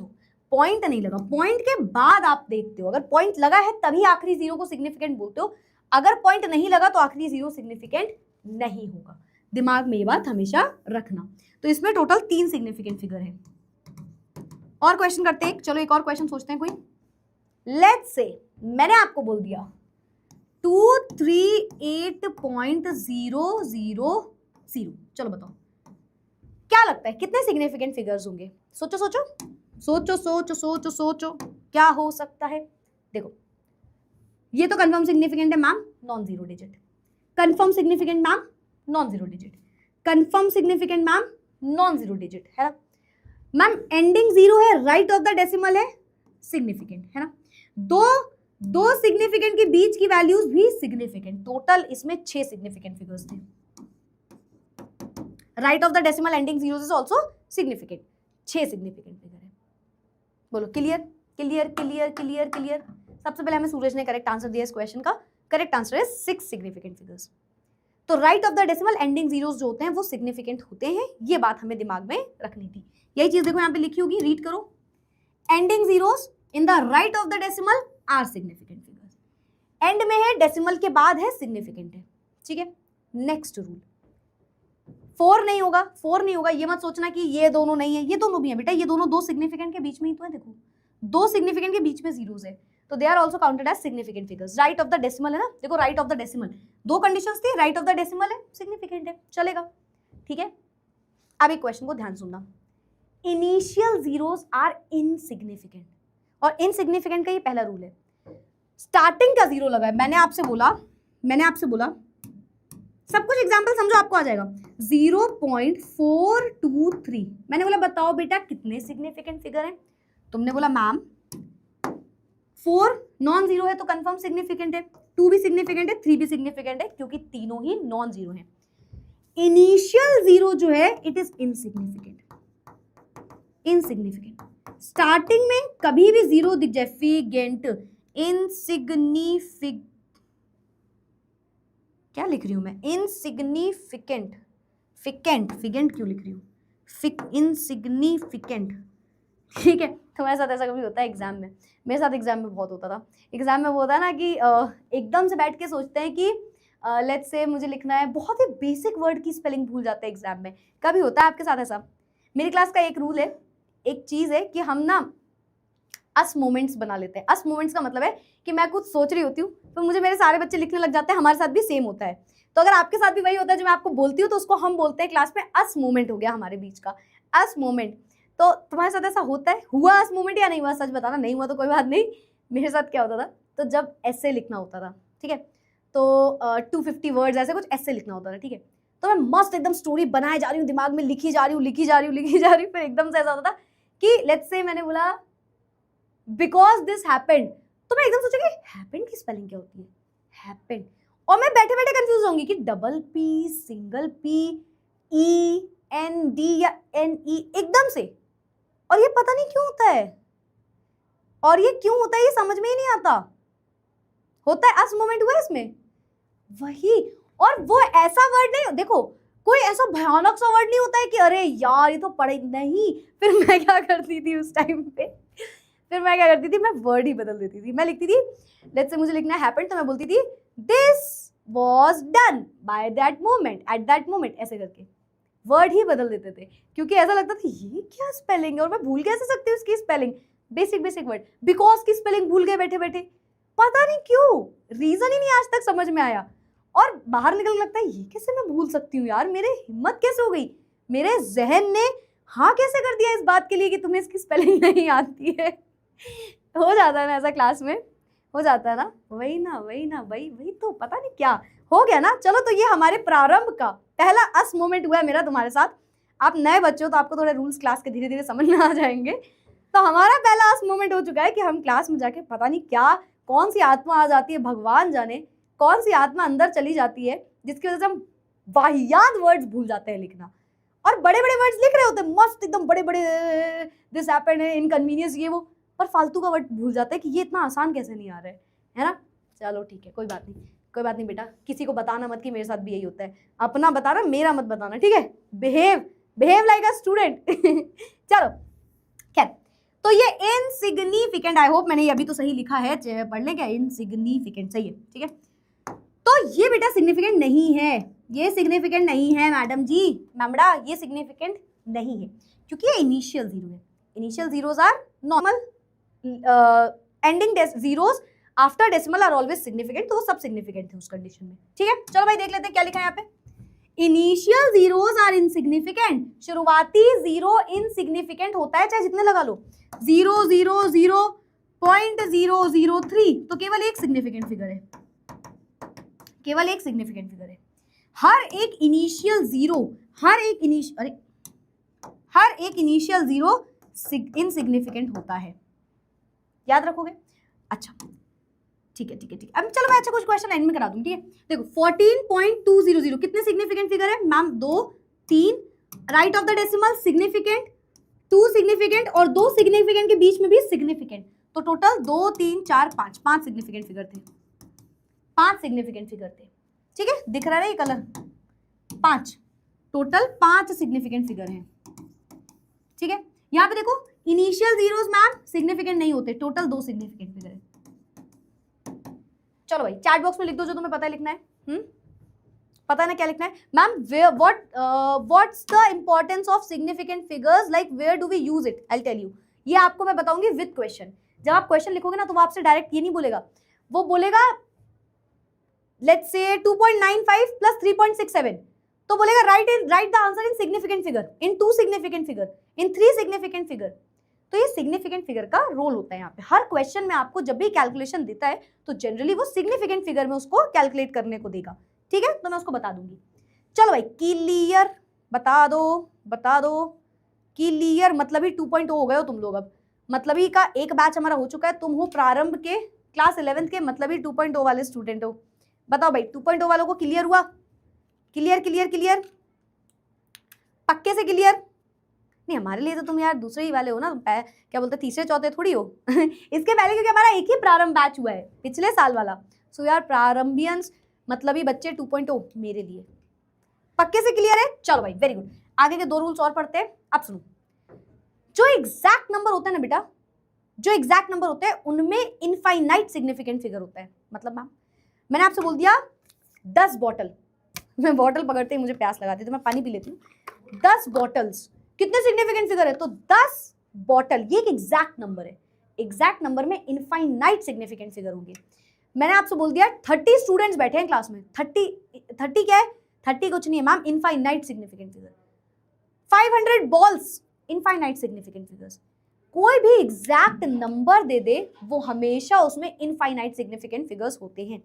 हो। पॉइंट नहीं लगा, पॉइंट के बाद आप देखते हो, अगर पॉइंट लगा है तभी आखिरी जीरो को सिग्निफिकेंट बोलते हो, अगर पॉइंट नहीं लगा तो आखिरी जीरो सिग्निफिकेंट नहीं होगा। दिमाग में ये बात हमेशा रखना। तो इसमें टोटल 3 सिग्निफिकेंट फिगर है। और क्वेश्चन करते हैं, चलो एक और क्वेश्चन सोचते हैं कोई। लेट्स से मैंने आपको बोल दिया 238.000, चलो बताओ क्या लगता है कितने सिग्निफिकेंट फिगर्स होंगे? सोचो क्या हो सकता है। देखो ये तो कंफर्म सिग्निफिकेंट है ma'am, non zero digit, confirm significant ma'am non zero digit, confirm significant ma'am non zero digit है ना मैम, एंडिंग जीरो है, राइट ऑफ द डेसिमल है, सिग्निफिकेंट है ना, दो सिग्निफिकेंट के बीच की वैल्यूज भी सिग्निफिकेंट, टोटल इसमें 6 सिग्निफिकेंट फिगर्स थे। Right of the decimal ending zero is also significant, 6 significant figure है। बोलो क्लियर। सबसे पहले हमें सूरज ने करेक्ट आंसर दिया इस क्वेश्चन का, करेक्ट आंसर है 6 सिग्निफिकेंट फिगर्स। तो right of the decimal ending zeros जो होते हैं वो सिग्निफिकेंट होते हैं, ये बात हमें दिमाग में रखनी थी। यही चीज देखो यहाँ पे लिखी होगी, रीड करो, ending zeros in the right of the decimal are significant figures, end में है डेसिमल के बाद है सिग्निफिकेंट है, ठीक है। नेक्स्ट रूल 4 नहीं होगा, ये मत सोचना कि ये दोनों नहीं है, ये दोनों भी है बेटा, ये दोनों 2 सिग्निफिकेंट के बीच में ही तो है। देखो 2 सिग्निफिकेंट के बीच में जीरोस है, तो they are also counted as significant figures. Right of the decimal है ना, देखो राइट ऑफ द डेसिमल, दो कंडीशंस थी, राइट ऑफ द डेसिमल है, सिग्निफिकेंट है, चलेगा, ठीक है। अब एक क्वेश्चन को ध्यान सुनना, इनिशियल जीरोस आर इनसिग्निफिकेंट, और इनसिग्निफिकेंट का ये पहला रूल है, स्टार्टिंग का जीरो लगा है, मैंने आपसे बोला सब कुछ एग्जाम्पल समझो आपको आ जाएगा, 0.423, मैंने बोला बताओ बेटा कितने सिग्निफिकेंट फिगर हैं, तुमने बोला मैम 4 नॉन जीरो है तो कंफर्म सिग्निफिकेंट है, 2 भी सिग्निफिकेंट है, 3 भी सिग्निफिकेंट है, क्योंकि तीनों ही नॉन जीरो हैं। इनिशियल जीरो जो है इट इज इनसिग्निफिकेंट, स्टार्टिंग में कभी भी जीरो दिख जाए, फिगेंट, इनसिग्निफिकेंट, क्या लिख रही हूं मैं, इनसिग्निफिकेंट, फिगेंट क्यों लिख रही हूं, इनसिग्निफिकेंट, ठीक है। तुम्हारे साथ ऐसा कभी होता है एग्जाम में, मेरे साथ एग्जाम में बहुत होता था, एग्जाम में वो होता है ना कि एकदम से बैठ के सोचते हैं कि लेट्स से मुझे लिखना है, बहुत ही बेसिक वर्ड की स्पेलिंग भूल जाते हैं एग्जाम में, कभी होता है आपके साथ ऐसा। मेरी क्लास का एक रूल है, एक चीज है कि हम ना अस मोमेंट्स बना लेते हैं। अस मोमेंट्स का मतलब है कि मैं कुछ सोच रही होती हूँ तो मुझे मेरे सारे बच्चे लिखने लग जाते हैं, हमारे साथ भी सेम होता है। तो अगर आपके साथ भी वही होता है जो मैं आपको बोलती हूँ तो उसको हम बोलते हैं क्लास में अस मोमेंट हो गया हमारे बीच का, अस मोमेंट। तो तुम्हारे साथ ऐसा होता है, हुआ अस मोमेंट या नहीं हुआ, सच बताना, नहीं हुआ तो कोई बात नहीं। मेरे साथ क्या होता था, तो जब ऐसे लिखना होता था, ठीक है, तो 250 वर्ड्स ऐसे कुछ ऐसे लिखना होता था, ठीक है, तो मैं मस्त एकदम स्टोरी बनाए जा रही हूँ, दिमाग में लिखी जा रही हूँ, फिर एकदम से ऐसा होता था कि लेट्स से मैंने बोला बिकॉज दिस हैपेंड, तो मैं एकदम सोचा कि हैपेंड की स्पेलिंग क्या होती है, हैपेंड, और मैं बैठे बैठे कंफ्यूज होंगी कि double P, single P, E N D या एन ई, एकदम से, और ये पता नहीं क्यों होता है, और ये क्यों होता है ये समझ में ही नहीं आता, होता है अस मोमेंट हुआ इसमें वही, और वो ऐसा वर्ड नहीं, देखो कोई ऐसा भयानक सा वर्ड नहीं होता है कि अरे यार ये तो पढ़े नहीं। फिर मैं क्या करती थी उस टाइम पे, मैं वर्ड ही बदल देती थी। मैं लिखती थी, लेट्स से मुझे लिखना हैपेंड, तो मैं बोलती थी this was done by that moment, at that moment, ऐसे करके वर्ड ही बदल देते थे, क्योंकि ऐसा लगता था ये क्या स्पेलिंग है, और मैं भूल कैसे सकती हूँ उसकी स्पेलिंग, बेसिक वर्ड, बिकॉज की स्पेलिंग भूल गए बैठे बैठे, पता नहीं क्यों, रीजन ही नहीं आज तक समझ में आया, और बाहर निकल लगता है ये कैसे मैं भूल सकती हूँ यार, मेरे हिम्मत कैसे हो गई, मेरे जहन ने हाँ कैसे कर दिया इस बात के लिए कि तुम्हें इसकी स्पेलिंग नहीं आती है। हो जाता है ना ऐसा, क्लास में हो जाता है ना, वही तो पता नहीं क्या हो गया ना। चलो, तो ये हमारे प्रारंभ का पहला अस मोमेंट हुआ है मेरा तुम्हारे साथ। आप नए बच्चे हो तो आपको थोड़े रूल्स क्लास के धीरे धीरे समझ में आ जाएंगे। तो हमारा पहला अस मोमेंट हो चुका है कि हम क्लास में जाके पता नहीं क्या, कौन सी आत्मा आ जाती है, भगवान जाने कौन सी आत्मा अंदर चली जाती है, जिसकी वजह से हम वाहियात वर्ड्स भूल जाते हैं लिखना, और बड़े बड़े वर्ड्स लिख रहे होते हैं मस्त एकदम बड़े बड़े, दिस हैपेंड है, इनकन्वीनियंस, ये वो, पर फालतू का वर्ड भूल जाता है कि ये इतना आसान कैसे नहीं आ रहा है ना। चलो ठीक है, कोई बात नहीं बेटा, किसी को बताना मत कि मेरे साथ भी यही होता है, अपना बताना, मेरा मत बताना, ठीक है, बिहेव लाइक अ स्टूडेंट। चलो खैर, तो ये इनसिग्निफिकेंट, आई होप मैंने ये अभी तो सही लिखा है, पढ़ लें क्या, इनसिग्निफिकेंट सही है, ठीक है। तो ये बेटा सिग्निफिकेंट नहीं है, ये सिग्निफिकेंट नहीं है मैडम जी, मैमड़ा ये सिग्निफिकेंट नहीं है, क्योंकि ये इनिशियल जीरो है। Initial zeros are normal, ending zeros after decimal are always significant, तो वो सब सिग्निफिकेंट थे उस कंडीशन में, ठीक है। चलो भाई देख लेते हैं क्या लिखा है यहाँ पे, इनिशियल जीरोस आर इनसिग्निफिकेंट, शुरुआती जीरो इनसिग्निफिकेंट होता है चाहे जितने लगा लो, 0.003, तो केवल एक सिग्निफिकेंट फिगर है, हर एक इनिशियल जीरो इनसिग्निफिकेंट होता है, याद रखोगे। अच्छा ठीक है। अब चलो मैं कुछ क्वेश्चन एंड में करा दूं, ठीक है। देखो 14.200 कितने सिग्निफिकेंट फिगर है ma'am, 2 3, right of the decimal significant, 2 significant, और 2 सिग्निफिकेंट के बीच में भी सिग्निफिकेंट, तो टोटल 2 3 4 5 सिग्निफिकेंट फिगर थे, 5 सिग्निफिकेंट फिगर थे, ठीक है। दिख रहा है ये कलर, 5, टोटल 5 सिग्निफिकेंट फिगर हैं, ठीक है। यहाँ पे देखो इनिशियल जीरोस मैम सिग्निफिकेंट नहीं होते, टोटल 2 सिग्निफिकेंट फिगर है। चलो भाई चैट बॉक्स में लिख दो जो तुम्हें पता है लिखना है, पता है ना क्या लिखना है ma'am, what's the importance of significant figures, like where do we use it, I will tell you, ये आपको मैं बताऊंगी विद क्वेश्चन। जब आप क्वेश्चन लिखोगे ना तो वो आपसे डायरेक्ट ये नहीं बोलेगा, वो बोलेगा लेट्स से 2.95 प्लस 3.67, तो बोलेगा right the answer in significant figure, in 2 significant figure, in 3 significant figure. तो ये सिग्निफिकेंट फिगर का रोल होता है यहाँ पे। हर क्वेश्चन में आपको जब भी कैलकुलेशन देता है तो जनरली वो सिग्निफिकेंट फिगर में उसको कैलकुलेट करने को देगा, ठीक है, तो मैं उसको बता दूंगी। चलो भाई क्लियर, बता दो क्लियर, मतलब ही 2.0 हो गए हो तुम लोग अब, मतलब ही का एक बैच हमारा हो चुका है, तुम हो प्रारंभ के क्लास 11th के, मतलब ही 2.0 वाले स्टूडेंट हो। बताओ भाई 2.0 वालों को क्लियर हुआ? क्लियर पक्के से क्लियर? नहीं, हमारे लिए तो तुम यार दूसरे ही वाले हो ना, क्या बोलते तीसरे चौथे थोड़ी हो इसके पहले क्योंकि हमारा एक ही प्रारंभ बैच हुआ है पिछले साल वाला। सो यार प्रारंभियंस मतलब ही बच्चे 2.0 मेरे लिए पक्के से क्लियर है। चलो भाई वेरी गुड, आगे के 2 रूल्स और पढ़ते हैं। अब सुनो, जो एग्जैक्ट नंबर होता है ना बेटा, जो एग्जैक्ट नंबर होते हैं उनमें इनफाइनाइट सिग्निफिकेंट फिगर होता है। मतलब मैम मैंने आपसे बोल दिया 10 बॉटल, मैं बॉटल पकड़ते ही मुझे प्यास लगाती तो मैं पानी पी लेती हूँ। 10 बॉटल्स कितने सिग्निफिकेंट फिगर है? तो 10 बॉटल ये एक एग्जैक्ट नंबर है। एग्जैक्ट नंबर में इनफाइनाइट सिग्निफिकेंट फिगर होंगे। मैंने आपसे बोल दिया 30 स्टूडेंट्स बैठे हैं क्लास में, 30 क्या है? 30 कुछ नहीं है ma'am, infinite significant figure. 500 balls, infinite significant figures. कोई भी एग्जैक्ट नंबर दे दे वो हमेशा उसमें इनफाइनाइट सिग्निफिकेंट फिगर्स होते हैं,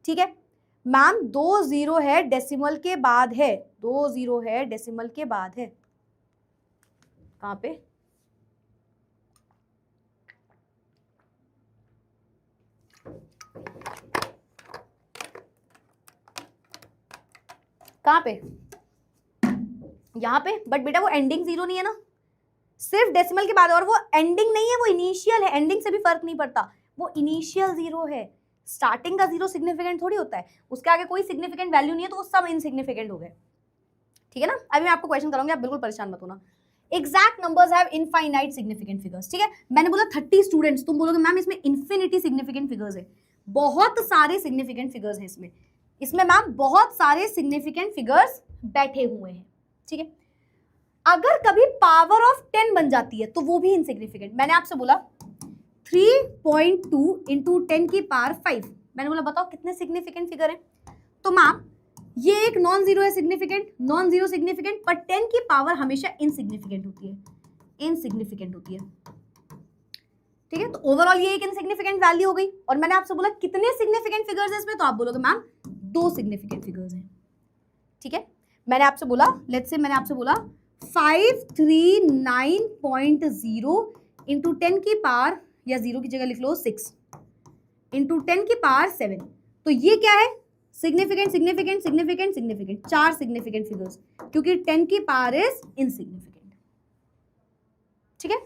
ठीक है मैम। 2 0 है डेसिमल के बाद है, 2 0 है डेसिमल के बाद है, कहां पे? कहां पे? यहां पे। बट बेटा वो एंडिंग 0 नहीं है ना, सिर्फ डेसिमल के बाद, और वो एंडिंग नहीं है, वो इनिशियल है। एंडिंग से भी फर्क नहीं पड़ता, वो इनिशियल 0 है। स्टार्टिंग का 0 सिग्निफिकेंट थोड़ी होता है, उसके आगे कोई सिग्निफिकेंट वैल्यू नहीं है तो वो सब इनसिग्निफिकेंट हो गए, ठीक है ना। अभी मैं आपको क्वेश्चन करूंगी, आप बिल्कुल परेशान मत होना। Exact numbers have infinite significant figures, ठीक है। मैंने बोला 30 स्टूडेंट्स, तुम बोलोगे मैम इसमें इन्फिनिटी सिग्निफिकेंट फिगर्स है। बहुत सारे सिग्निफिकेंट फिगर्स हैं इसमें मैम बहुत सारे सिग्निफिकेंट फिगर्स बैठे हुए हैं, ठीक है। अगर कभी पावर ऑफ 10 बन जाती है तो वो भी इनसिग्निफिकेंट। मैंने आपसे बोला 3.2 इंटू 10 की पावर 5, मैंने बोला बताओ कितने सिग्निफिकेंट फिगर है। तो मैम ये एक नॉन जीरो है, सिग्निफिकेंट, नॉन जीरो सिग्निफिकेंट, पर 10 की पावर हमेशा इनसिग्निफिकेंट होती है, इनसिग्निफिकेंट होती है, ठीक है। तो ओवरऑल ये एक इनसिग्निफिकेंट वैल्यू हो गई। और मैंने आपसे बोला कितने सिग्निफिकेंट फिगर्स हैं इसमें, तो आप बोलोगे मैम 2 सिग्निफिकेंट फिगर्स हैं, ठीक है। मैंने आपसे बोला लेट्स से मैंने आपसे बोला 539.0 इंटू 10 की पावर, या 0 की जगह लिख लो 6 इंटू 10 की पावर 7, तो ये क्या है? Significant significant significant significant, 4 significant figures, क्योंकि 10 की पावर इज इनसिग्निफिकेंट, ठीक है।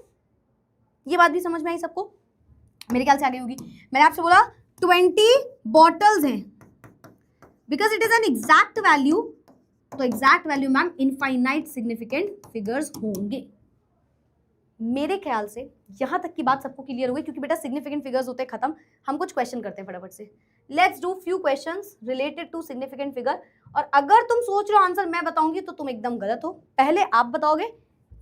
ये बात भी समझ में आई सबको? मेरे ख्याल से आगे होगी। मैंने आपसे बोला 20 बॉटल्स हैं, because it is an exact value, तो exact value ma'am infinite significant figures होंगे। मेरे ख्याल से यहां तक की बात सबको क्लियर हो गई, क्योंकि बेटा सिग्निफिकेंट फिगर्स होते हैं खत्म। हम कुछ क्वेश्चन करते हैं फटाफट से। Let's do few questions related to significant figure. और अगर तुम सोच रहे हो आंसर मैं बताऊंगी तो तुम एकदम गलत हो। पहले आप बताओगे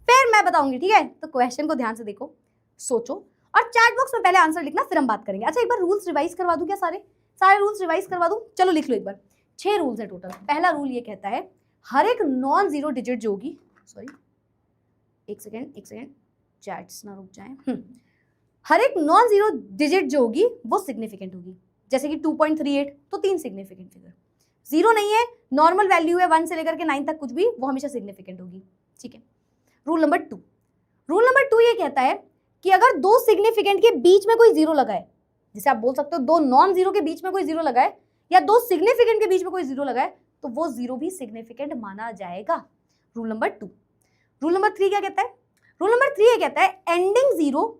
फिर मैं बताऊंगी, ठीक है। तो क्वेश्चन को ध्यान से देखो, सोचो, और चैट बॉक्स में पहले आंसर लिखना, फिर हम बात करेंगे। अच्छा एक बार रूल्स रिवाइज करवा दूं क्या? सारे रूल्स रिवाइज करवा दूं? चलो लिख लो एक बार। 6 रूल्स है टोटल। पहला रूल ये कहता है हर एक नॉन जीरो डिजिट जो होगी, सॉरी एक सेकेंड चैट्स ना रुक जाए, हर एक नॉन जीरो डिजिट जो होगी वो सिग्निफिकेंट होगी। जैसे कि 2.38 तो 3 सिग्निफिकेंट फिगर। 0 नहीं है, नॉर्मल वैल्यू है 1 से लेकर के 9 तक कुछ भी, वो हमेशा सिग्निफिकेंट होगी, ठीक है। रूल नंबर 2 ये कहता है कि अगर 2 सिग्निफिकेंट के बीच में कोई 0 लगाए, जिसे आप बोल सकते हो 2 नॉन जीरो के बीच में कोई 0 लगाए या 2 सिग्निफिकेंट के बीच में कोई 0 लगाए, तो वो 0 भी सिग्निफिकेंट माना जाएगा। Rule number 2। रूल नंबर 3 क्या कहता है? रूल नंबर 3 ये कहता है एंडिंग 0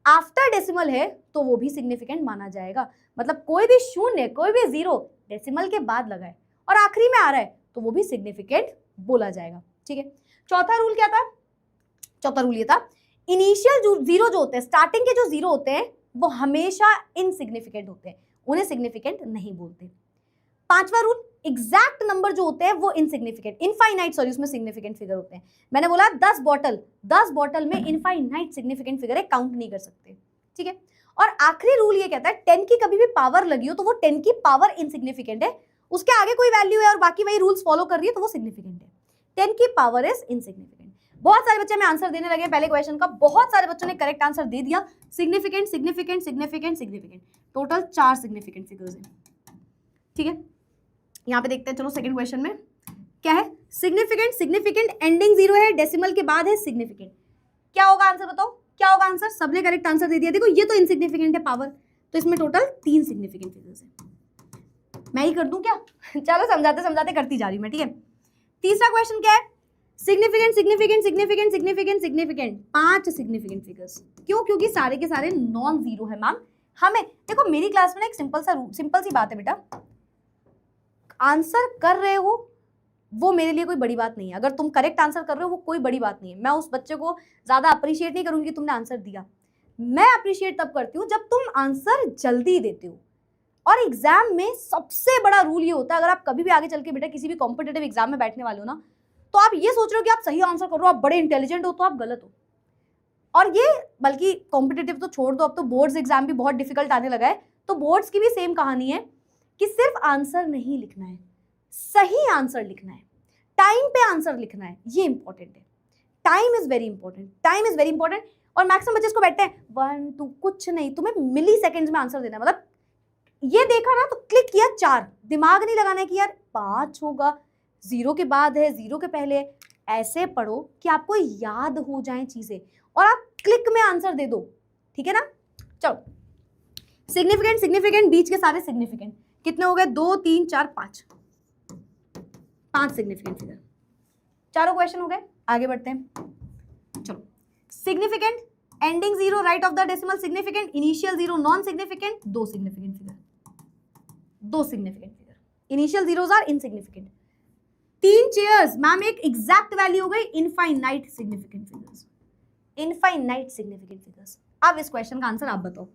आफ्टर डेसिमल है तो वो भी सिग्निफिकेंट माना जाएगा। मतलब कोई भी शून्य, कोई भी 0 डेसिमल के बाद लगाए और आखिरी में आ रहा है तो वो भी सिग्निफिकेंट बोला जाएगा, ठीक है। चौथा रूल क्या था? चौथा रूल ये था इनिशियल 0 जो होते हैं, स्टार्टिंग के जो 0 होते हैं वो हमेशा इनसिग्निफिकेंट होते हैं, उन्हें सिग्निफिकेंट नहीं बोलते। पांचवा रूल एग्जैक्ट नंबर जो होते हैं वो इनसिग्निफिकेंट, इनफाइनाइट सॉरी, उसमें सिग्निफिकेंट फिगर होते हैं। मैंने बोला 10 बॉटल में इनफाइनाइट सिग्निफिकेंट फिगर है, काउंट नहीं कर सकते, ठीक है। और आखिरी रूल ये कहता है 10 की कभी भी पावर लगी हो तो वो 10 की पावर इनसिग्निफिकेंट है, उसके आगे कोई वैल्यू है और बाकी वही रूल्स फॉलो कर रही है तो वो सिग्निफिकेंट है। 10 की पावर इज इनसिग्निफिकेंट। बहुत सारे बच्चे हमें आंसर देने लगे पहले क्वेश्चन का, बहुत सारे बच्चों ने करेक्ट आंसर दे दिया। Significant significant significant significant, total 4 significant figures हैं, ठीक है। यहाँ पे देखते हैं, चलो सेकंड क्वेश्चन में क्या है। सिग्निफिकेंट सिग्निफिकेंट एंडिंग 0 है, डेसिमल के बाद है सिग्निफिकेंट। क्या होगा आंसर बताओ, क्या होगा आंसर? सबने करेक्ट आंसर दे दिया। देखो ये तो इनसिग्निफिकेंट है पावर, तो इसमें टोटल 3 सिग्निफिकेंट फिगर्स हैं। मैं ही कर दूं क्या? चलो समझाते समझाते करती जा रही हूं मैं, ठीक है। तीसरा क्वेश्चन क्या है? Significant significant significant significant significant, 5 significant figures. क्यों? क्योंकि सारे के सारे नॉन जीरो है मैम। हमें देखो मेरी क्लास में ना एक सिंपल सी बात है बेटा, आंसर कर रहे हो वो मेरे लिए कोई बड़ी बात नहीं है। अगर तुम करेक्ट आंसर कर रहे हो वो कोई बड़ी बात नहीं है। मैं उस बच्चे को ज्यादा अप्रिशिएट नहीं करूंगी तुमने आंसर दिया। मैं अप्रिशिएट तब करती हूँ जब तुम आंसर जल्दी देते हो। और एग्जाम में सबसे बड़ा रूल ये होता है, अगर आप कभी भी आगे चल के बेटा किसी भी कॉम्पिटेटिव एग्जाम में बैठने वाले हो ना, तो आप ये सोच रहे हो कि आप सही आंसर कर रहे हो, आप बड़े इंटेलिजेंट हो, तो आप गलत हो। और ये बल्कि कॉम्पिटेटिव तो छोड़ दो, अब तो बोर्ड्स एग्जाम भी बहुत डिफिकल्ट आने लगा है, तो बोर्ड्स की भी सेम कहानी है कि सिर्फ आंसर नहीं लिखना है, सही आंसर लिखना है, टाइम पे आंसर लिखना है, ये इंपॉर्टेंट है। Time is very important, time is very important. और मैक्सिमम बच्चे इसको बैठते हैं 1 2 कुछ नहीं, तुम्हें मिली सेकेंड्स में आंसर देना है। मतलब ये देखा ना तो क्लिक किया 4, दिमाग नहीं लगाना है कि यार 5 होगा, 0 के बाद है, 0 के पहले है। ऐसे पढ़ो कि आपको याद हो जाए चीजें और आप क्लिक में आंसर दे दो, ठीक है ना। चलो सिग्निफिकेंट सिग्निफिकेंट, बीच के सारे सिग्निफिकेंट कितने हो गए? 2 3 4 5, 5 सिग्निफिकेंट फिगर। चारों क्वेश्चन हो गए, आगे बढ़ते हैं। चलो significant ending 0 right of the decimal, significant initial 0 non significant, 2 significant figure, 2 significant figure. Initial zeros are insignificant. 3 chairs ma'am, एक एग्जैक्ट वैल्यू हो गई, infinite significant figures, infinite significant figures. अब इस क्वेश्चन का आंसर आप बताओ,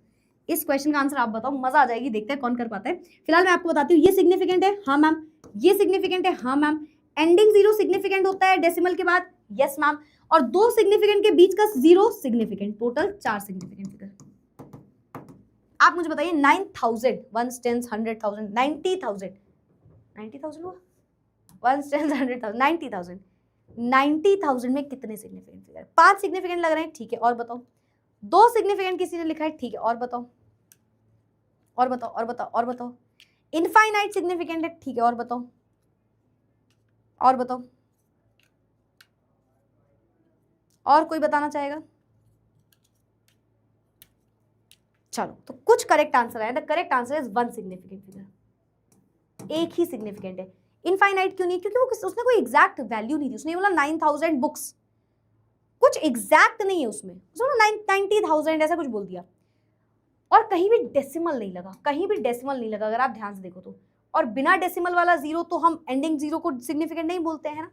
इस क्वेश्चन का आंसर आप बताओ, मजा आ जाएगी, देखते हैं कौन कर पाता है। फिलहाल मैं आपको बताती हूँ, ये सिग्निफिकेंट है, हाँ मैम, ये सिग्निफिकेंट है, हाँ मैम, एंडिंग 0 सिग्निफिकेंट होता है डेसिमल के बाद, यस मैम, और 2 सिग्निफिकेंट के बीच का 0 सिग्निफिकेंट, टोटल 4 सिग्निफिकेंट फिगर। आप मुझे बताइए 9000 1 10 100,000 90,000 90,000 हुआ, 1 10 100,000 90,000 90,000 में कितने सिग्निफिकेंट फिगर? 5 सिग्निफिकेंट लग रहे हैं, ठीक है, और बताओ। 2 सिग्निफिकेंट किसी ने लिखा है, ठीक है, और बताओ, और बताओ, और बताओ, और बताओ। इनफाइनाइट सिग्निफिकेंट है, ठीक है, और बताओ, और बताओ, और कोई बताना चाहेगा? चलो तो कुछ करेक्ट आंसर है। The correct answer is 1 significant figure, एक ही सिग्निफिकेंट है। इनफाइनाइट क्यों नहीं? क्योंकि वो उसने कोई एग्जैक्ट वैल्यू नहीं दी, उसने बोला 9000 बुक्स, कुछ एग्जैक्ट नहीं है उसमें, उसने 90,000 ऐसा कुछ बोल दिया, और कहीं भी डेसिमल नहीं लगा, कहीं भी डेसिमल नहीं लगा, अगर आप ध्यान से देखो तो। और बिना डेसिमल वाला 0 तो हम एंडिंग 0 को सिग्निफिकेंट नहीं बोलते हैं ना,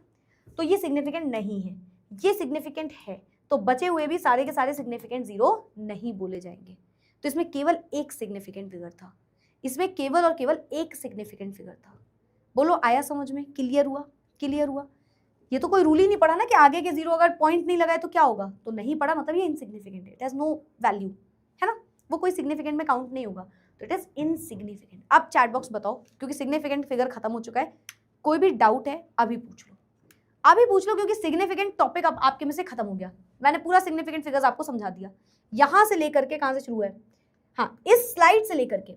तो ये सिग्निफिकेंट नहीं है, ये सिग्निफिकेंट है, तो बचे हुए भी सारे के सारे सिग्निफिकेंट 0 नहीं बोले जाएंगे। तो इसमें केवल एक सिग्निफिकेंट फिगर था, इसमें केवल और केवल एक सिग्निफिकेंट फिगर था। बोलो आया समझ में? क्लियर हुआ? क्लियर हुआ? ये तो कोई रूल ही नहीं पड़ा ना कि आगे के 0 अगर पॉइंट नहीं लगाए तो क्या होगा, तो नहीं पड़ा, मतलब ये इनसिग्निफिकेंट है, इट हैज नो वैल्यू, है ना, वो कोई सिग्निफिकेंट में काउंट नहीं होगा, तो इट इज इनसिग्निफिकेंट। अब चैट बॉक्स बताओ, क्योंकि सिग्निफिकेंट फिगर खत्म हो चुका है, कोई भी डाउट है अभी पूछ लो, अभी पूछ लो, क्योंकि सिग्निफिकेंट टॉपिक अब आपके में से खत्म हो गया। मैंने पूरा सिग्निफिकेंट फिगर्स आपको समझा दिया, यहां से लेकर के कहां से शुरू है, हाँ इस स्लाइड से लेकर के।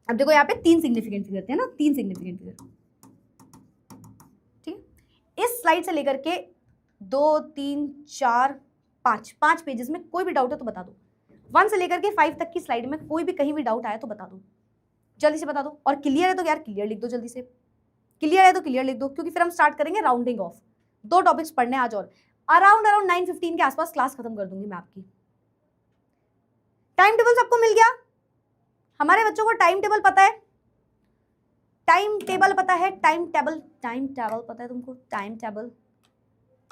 अब देखो यहाँ पे 3 सिग्निफिकेंट फिगर थे ना, 3 सिग्निफिकेंट फिगर, ठीक है। इस स्लाइड से लेकर के 2 3 4 5 पेजेस में कोई भी डाउट है तो बता दो। 1 से लेकर के 5 तक की स्लाइड में कोई भी कहीं भी डाउट आया तो बता दो, जल्दी से बता दो। और क्लियर है तो यार क्लियर लिख दो, जल्दी से क्लियर है तो क्लियर लिख दो, क्योंकि फिर हम स्टार्ट करेंगे राउंडिंग ऑफ। 2 टॉपिक्स पढ़ने आज, और अराउंड 9:15 के आसपास क्लास खत्म कर दूंगी मैं आपकी। टाइम टेबल सबको मिल गया? हमारे बच्चों को टाइम टेबल पता है? टाइम टेबल पता है? टाइम टेबल, टाइम टेबल पता है तुमको? टाइम टेबल,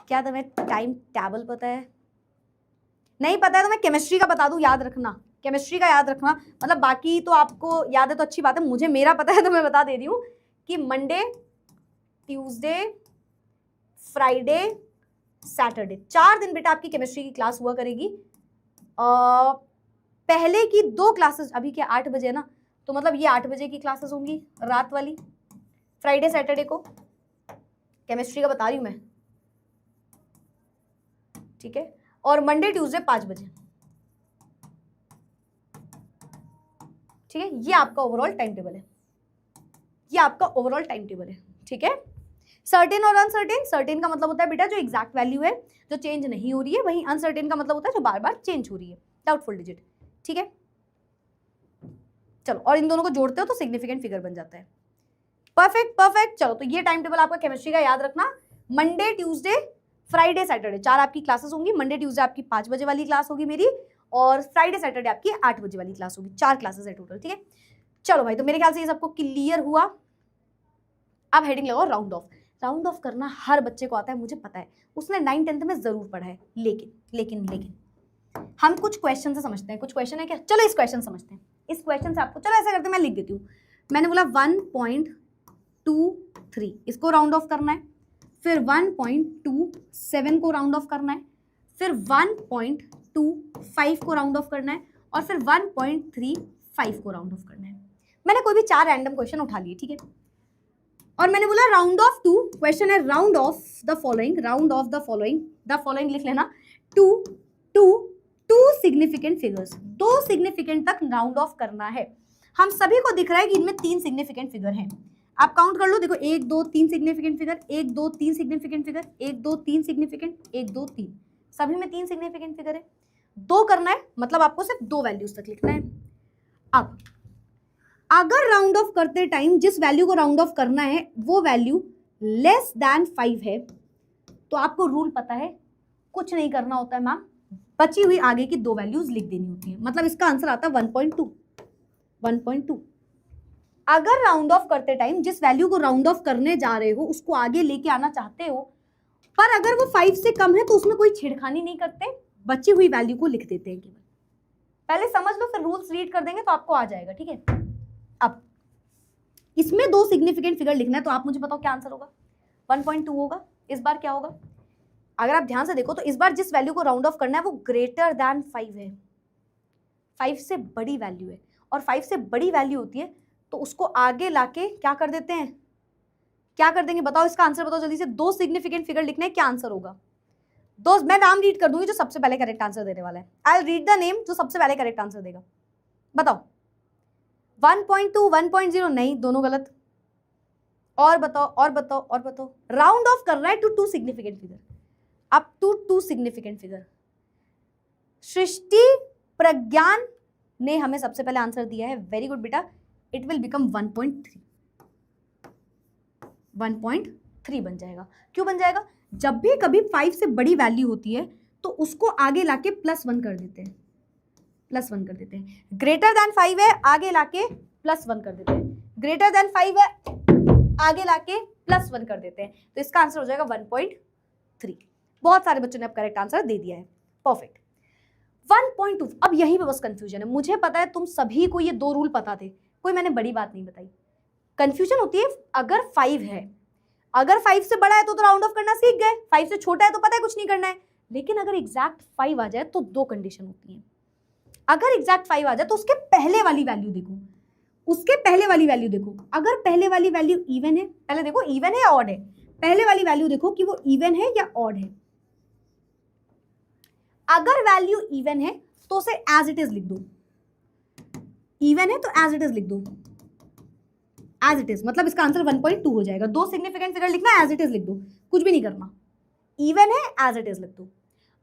क्या तुम्हें टाइम टेबल पता है? नहीं पता है तो मैं केमिस्ट्री का बता दूं, याद रखना, केमिस्ट्री का याद रखना, मतलब बाकी तो आपको याद है तो अच्छी बात है, मुझे मेरा पता है तो मैं बता दे रही हूँ कि मंडे, ट्यूसडे, फ्राइडे, सैटरडे, 4 दिन बेटा आपकी केमिस्ट्री की क्लास हुआ करेगी। पहले की 2 क्लासेस, अभी क्या 8 बजे है ना, तो मतलब ये 8 बजे की क्लासेस होंगी रात वाली, फ्राइडे सैटरडे को। केमिस्ट्री का बता रही हूं मैं, ठीक है। और मंडे ट्यूसडे 5 बजे, ठीक है। ये आपका ओवरऑल टाइम टेबल है, ये आपका ओवरऑल टाइम टेबल है, ठीक है। सर्टेन और अनसर्टेन, सर्टेन का मतलब होता है बेटा जो एग्जैक्ट वैल्यू है, जो चेंज नहीं हो रही है, वहीं अनसर्टेन का मतलब होता है जो बार बार चेंज हो रही है, डाउटफुल डिजिट, ठीक है। चलो, और इन दोनों को जोड़ते हो तो सिग्निफिकेंट फिगर बन जाता है। Perfect perfect. चलो, तो ये टाइम टेबल आपका केमिस्ट्री का याद रखना। मंडे ट्यूसडे फ्राइडे सैटरडे 4 आपकी क्लासेस होंगी। मंडे ट्यूसडे आपकी 5 बजे वाली क्लास होगी मेरी, और फ्राइडे सैटरडे आपकी 8 बजे वाली क्लास होगी। 4 क्लासेस है टोटल, ठीक है। चलो भाई, तो मेरे ख्याल से ये सबको क्लियर हुआ। अब हेडिंग लगाओ राउंड ऑफ। राउंड ऑफ करना हर बच्चे को आता है, मुझे पता है, उसने 9th-10th में जरूर पढ़ा है। लेकिन हम कुछ क्वेश्चन से समझते हैं। कुछ क्वेश्चन है क्या, चलो इस क्वेश्चन समझते हैं। इस क्वेश्चन से आपको, चलो ऐसा करते हैं, मैं लिख देती हूँ। मैंने बोला 1.23, इसको राउंड ऑफ करना है। फिर 1.27 को राउंड ऑफ करना है। फिर 1.25 को राउंड ऑफ करना है, और फिर 1.35 को राउंड ऑफ करना है। मैंने कोई भी 4 रैंडम क्वेश्चन उठा लिए, ठीक है। और मैंने बोला राउंड ऑफ टू, क्वेश्चन है round of the following, round of the following, the following लिख लेना, टू सिग्निफिकेंट फिगर्स, 2 सिग्निफिकेंट तक राउंड ऑफ करना है। हम सभी को दिख रहा है कि इनमें 3 सिग्निफिकेंट फिगर हैं। आप काउंट कर लो, देखो 1 2 3 significant figure, 1 2 3 significant figure, 1 2 3 significant, 1 2 3, सभी में 3 सिग्निफिकेंट फिगर है। 2 करना है, मतलब आपको सिर्फ 2 वैल्यूज तक लिखना है। अब अगर राउंड ऑफ करते टाइम जिस वैल्यू को राउंड ऑफ करना है वो वैल्यू लेस देन 5 है, तो आपको रूल पता है, कुछ नहीं करना होता है मैम, बची हुई आगे की 2 वैल्यूज लिख देनी होती है। मतलब इसका आंसर आता है 1.2। अगर राउंड ऑफ करते टाइम जिस वैल्यू को राउंड ऑफ करने जा रहे हो उसको आगे लेके आना चाहते हो, पर अगर वो 5 से कम है तो उसमें कोई छेड़खानी नहीं करते, बची हुई वैल्यू को लिख देते हैं केवल। पहले समझ लो, फिर रूल्स रीड कर देंगे तो आपको आ जाएगा, ठीक है। अब इसमें 2 सिग्निफिकेंट फिगर लिखना है, तो आप मुझे बताओ क्या आंसर होगा। 1.2 होगा। इस बार क्या होगा, अगर आप ध्यान से देखो तो इस बार जिस वैल्यू को राउंड ऑफ करना है वो ग्रेटर देन 5 है, 5 से बड़ी वैल्यू है। और 5 से बड़ी वैल्यू होती है तो उसको आगे लाके क्या कर देते हैं, क्या कर देंगे, बताओ इसका आंसर बताओ जल्दी से। 2 सिग्निफिकेंट फिगर लिखने हैं, क्या आंसर होगा। दोस्त मैं नाम रीड कर दूंगी जो सबसे पहले करेक्ट आंसर देने वाला है। I will read the name जो सबसे पहले करेक्ट आंसर देगा। बताओ 1.2 1.0, नहीं, दोनों गलत। और बताओ और बताओ और बताओ। राउंड ऑफ कर रहा है to 2 significant figure, up to 2 significant figure. Srishti Pragyan ने हमें सबसे पहले आंसर दिया है, वेरी गुड बेटा। इट विल बिकम 1.3 बन जाएगा। क्यों बन जाएगा, जब भी कभी 5 से बड़ी वैल्यू होती है तो उसको आगे लाके +1 कर देते हैं, +1 कर देते हैं। ग्रेटर देन 5 है, आगे लाके +1 कर देते हैं। ग्रेटर देन 5 है, आगे लाके +1 कर देते हैं। तो इसका आंसर हो जाएगा 1.3। बहुत सारे बच्चों ने अब करेक्ट आंसर दे दिया है, परफेक्ट। 1.2। अब यहीं पे बस कंफ्यूजन है। मुझे पता है तुम सभी को ये 2 रूल पता थे, कोई मैंने बड़ी बात नहीं बताई। कंफ्यूजन होती है अगर 5 है, अगर 5 से बड़ा है तो राउंड ऑफ करना सीख गए, 5 से छोटा है तो पता है कुछ नहीं करना है। लेकिन अगर एग्जैक्ट 5 आ जाए तो 2 कंडीशन होती है। अगर एग्जैक्ट 5 आ जाए तो उसके पहले वाली वैल्यू देखो, उसके पहले वाली वैल्यू देखो। अगर पहले वाली वैल्यू इवन है, पहले देखो इवन है या ऑड है, पहले वाली वैल्यू देखो कि वो इवन है या ऑड है। अगर वैल्यू इवन है तो उसे एज इट इज लिख दो, इवन है तो एज इट इज लिख दो, एज इट इज, मतलब इसका आंसर 1.2 हो जाएगा। 2 सिग्निफिकेंट फिगर लिखना, एज इट इज लिख दो, कुछ भी नहीं करना। इवन है एज इट इज लिख दो।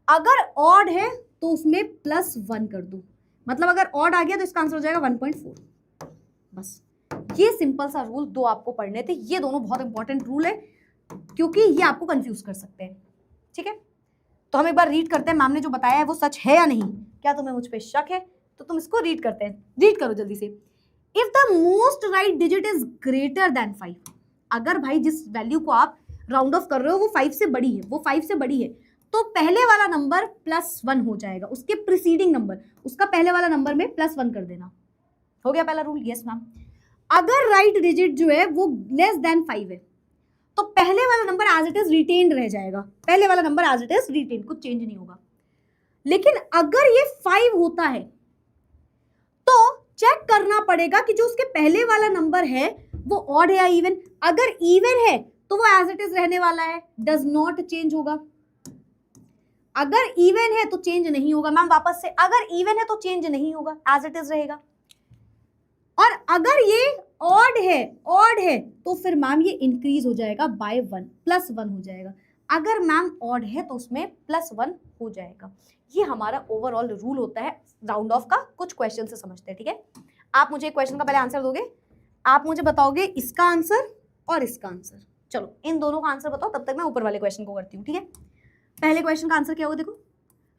अगर ऑड है तो उसमें +1 कर दो, मतलब अगर ऑड आ गया तो इसका आंसर हो जाएगा 1.4। बस ये सिंपल सा रूल 2 आपको पढ़ने थे। ये दोनों बहुत इंपॉर्टेंट रूल है क्योंकि ये आपको कंफ्यूज कर सकते हैं, ठीक है। तो हम एक बार रीड करते हैं, मैम ने जो बताया है वो सच है या नहीं। क्या तुम्हें मुझ पे शक है तो तुम इसको रीड करते हैं, रीड करो जल्दी से। If the most right digit is greater than 5, अगर भाई जिस वैल्यू को आप राउंड ऑफ कर रहे हो वो 5 से बड़ी है, वो 5 से बड़ी है, तो पहले वाला नंबर +1 हो जाएगा, उसके प्रीसीडिंग नंबर, उसका पहले वाला नंबर में +1 कर देना। हो गया पहला रूल, यस मैम। अगर राइट डिजिट जो है वो लेस देन 5 है तो पहले वाला number as it is retained रह जाएगा, पहले वाला number as it is retained, कुछ चेंज नहीं होगा। लेकिन अगर ये 5 होता है, चेक करना पड़ेगा कि जो उसके पहले वाला नंबर है वो ऑड है या इवन। अगर इवन है तो वो एज इट इज रहने वाला है, डज नॉट चेंज होगा। अगर इवन है तो चेंज नहीं होगा। मैम वापस से, अगर इवन है तो चेंज नहीं होगा, एज इट इज रहेगा। और अगर ये ऑड है तो फिर मैम ये इंक्रीज हो जाएगा बाय 1, +1 हो जाएगा। अगर मैम ऑड है तो उसमें +1 हो जाएगा। ये हमारा ओवरऑल रूल होता है राउंड ऑफ का। कुछ क्वेश्चन से समझते हैं, ठीक है। आप मुझे एक क्वेश्चन का पहले आंसर दोगे, आप मुझे बताओगे इसका आंसर और इसका आंसर। चलो इन दोनों का आंसर बताओ, तब तक मैं ऊपर वाले क्वेश्चन को करती हूँ, ठीक है। पहले क्वेश्चन का आंसर क्या होगा, देखो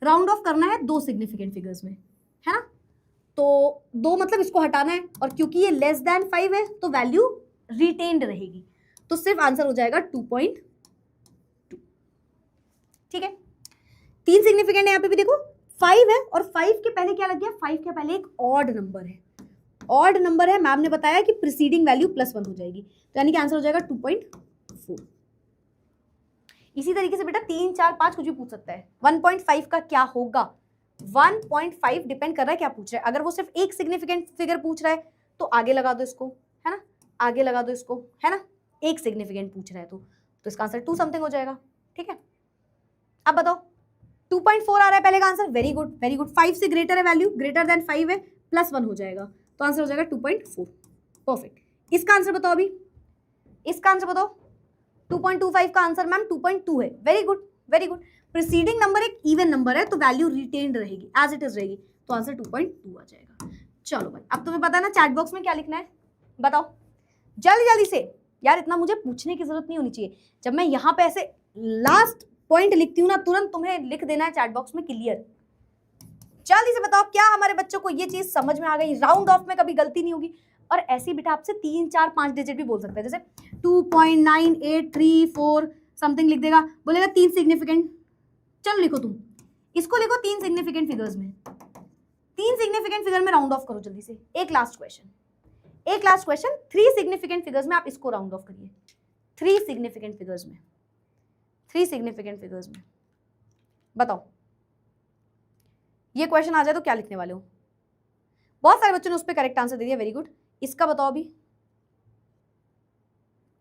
राउंड ऑफ करना है 2 सिग्निफिकेंट फिगर्स में, है ना। तो 2 मतलब इसको हटाना है, और क्योंकि ये लेस देन 5 है तो वैल्यू रिटेन्ड रहेगी, तो सिर्फ आंसर हो जाएगा 2.2, ठीक है। 3 सिग्निफिकेंट है यहाँ पे भी, देखो 5 है और 5 के पहले क्या लग गया, 5 के पहले एक ऑड नंबर है। ऑड नंबर है, मैम ने बताया कि प्रीसीडिंग वैल्यू +1 हो जाएगी, तो यानी कि आंसर हो जाएगा 2.4। इसी तरीके से बेटा 3, 4, 5 कुछ भी पूछ सकता है। 1.5 का क्या होगा, 1.5 डिपेंड कर रहा है क्या पूछ रहा है। अगर वो सिर्फ एक सिग्निफिकेंट फिगर पूछ रहा है तो आगे लगा दो इसको, है ना, आगे लगा दो इसको, है ना। एक सिग्निफिकेंट पूछ रहा है तो इसका आंसर 2 समथिंग हो जाएगा, ठीक है। अब बताओ 2.4 आ रहा है पहले का answer, very good very good. 5 से ग्रेटर है वैल्यू, ग्रेटर देन 5 है, +1 हो जाएगा, तो आंसर हो जाएगा 2.4, परफेक्ट। इसका आंसर बताओ, अभी इसका आंसर बताओ। 2.25 का आंसर मैम 2.2 है, very good very good. Preceding number एक इवन नंबर है तो वैल्यू रिटेन्ड रहेगी, एज इट इज रहेगी, तो आंसर 2.2 आ जाएगा। चलो भाई, अब तुम्हें पता है ना चैट बॉक्स में क्या लिखना है, बताओ जल्दी जल्दी से। यार इतना मुझे पूछने की जरूरत नहीं होनी चाहिए, जब मैं यहाँ पे ऐसे लास्ट पॉइंट लिखती हूँ ना, तुरंत तुम्हें लिख देना है चैट बॉक्स में क्लियर। जल्दी से बताओ क्या हमारे बच्चों को ये चीज समझ में आ गई, राउंड ऑफ में कभी गलती नहीं होगी। और ऐसी बेटा आपसे 3, 4, 5 डिजिट भी बोल सकता है, जैसे 2.9834 समथिंग लिख देगा, बोलेगा 3 सिग्निफिकेंट। चलो लिखो, तुम इसको लिखो 3 सिग्निफिकेंट फिगर्स में, 3 सिग्निफिकेंट फिगर में राउंड ऑफ करो जल्दी से। एक लास्ट क्वेश्चन 3 सिग्निफिकेंट फिगर्स में आप इसको राउंड ऑफ करिए। 3 सिग्निफिकेंट फिगर्स में, 3 सिग्निफिकेंट फिगर्स में बताओ। ये क्वेश्चन आ जाए तो क्या लिखने वाले हो। बहुत सारे बच्चों ने उस पर करेक्ट आंसर दे दिया, वेरी गुड। इसका बताओ, अभी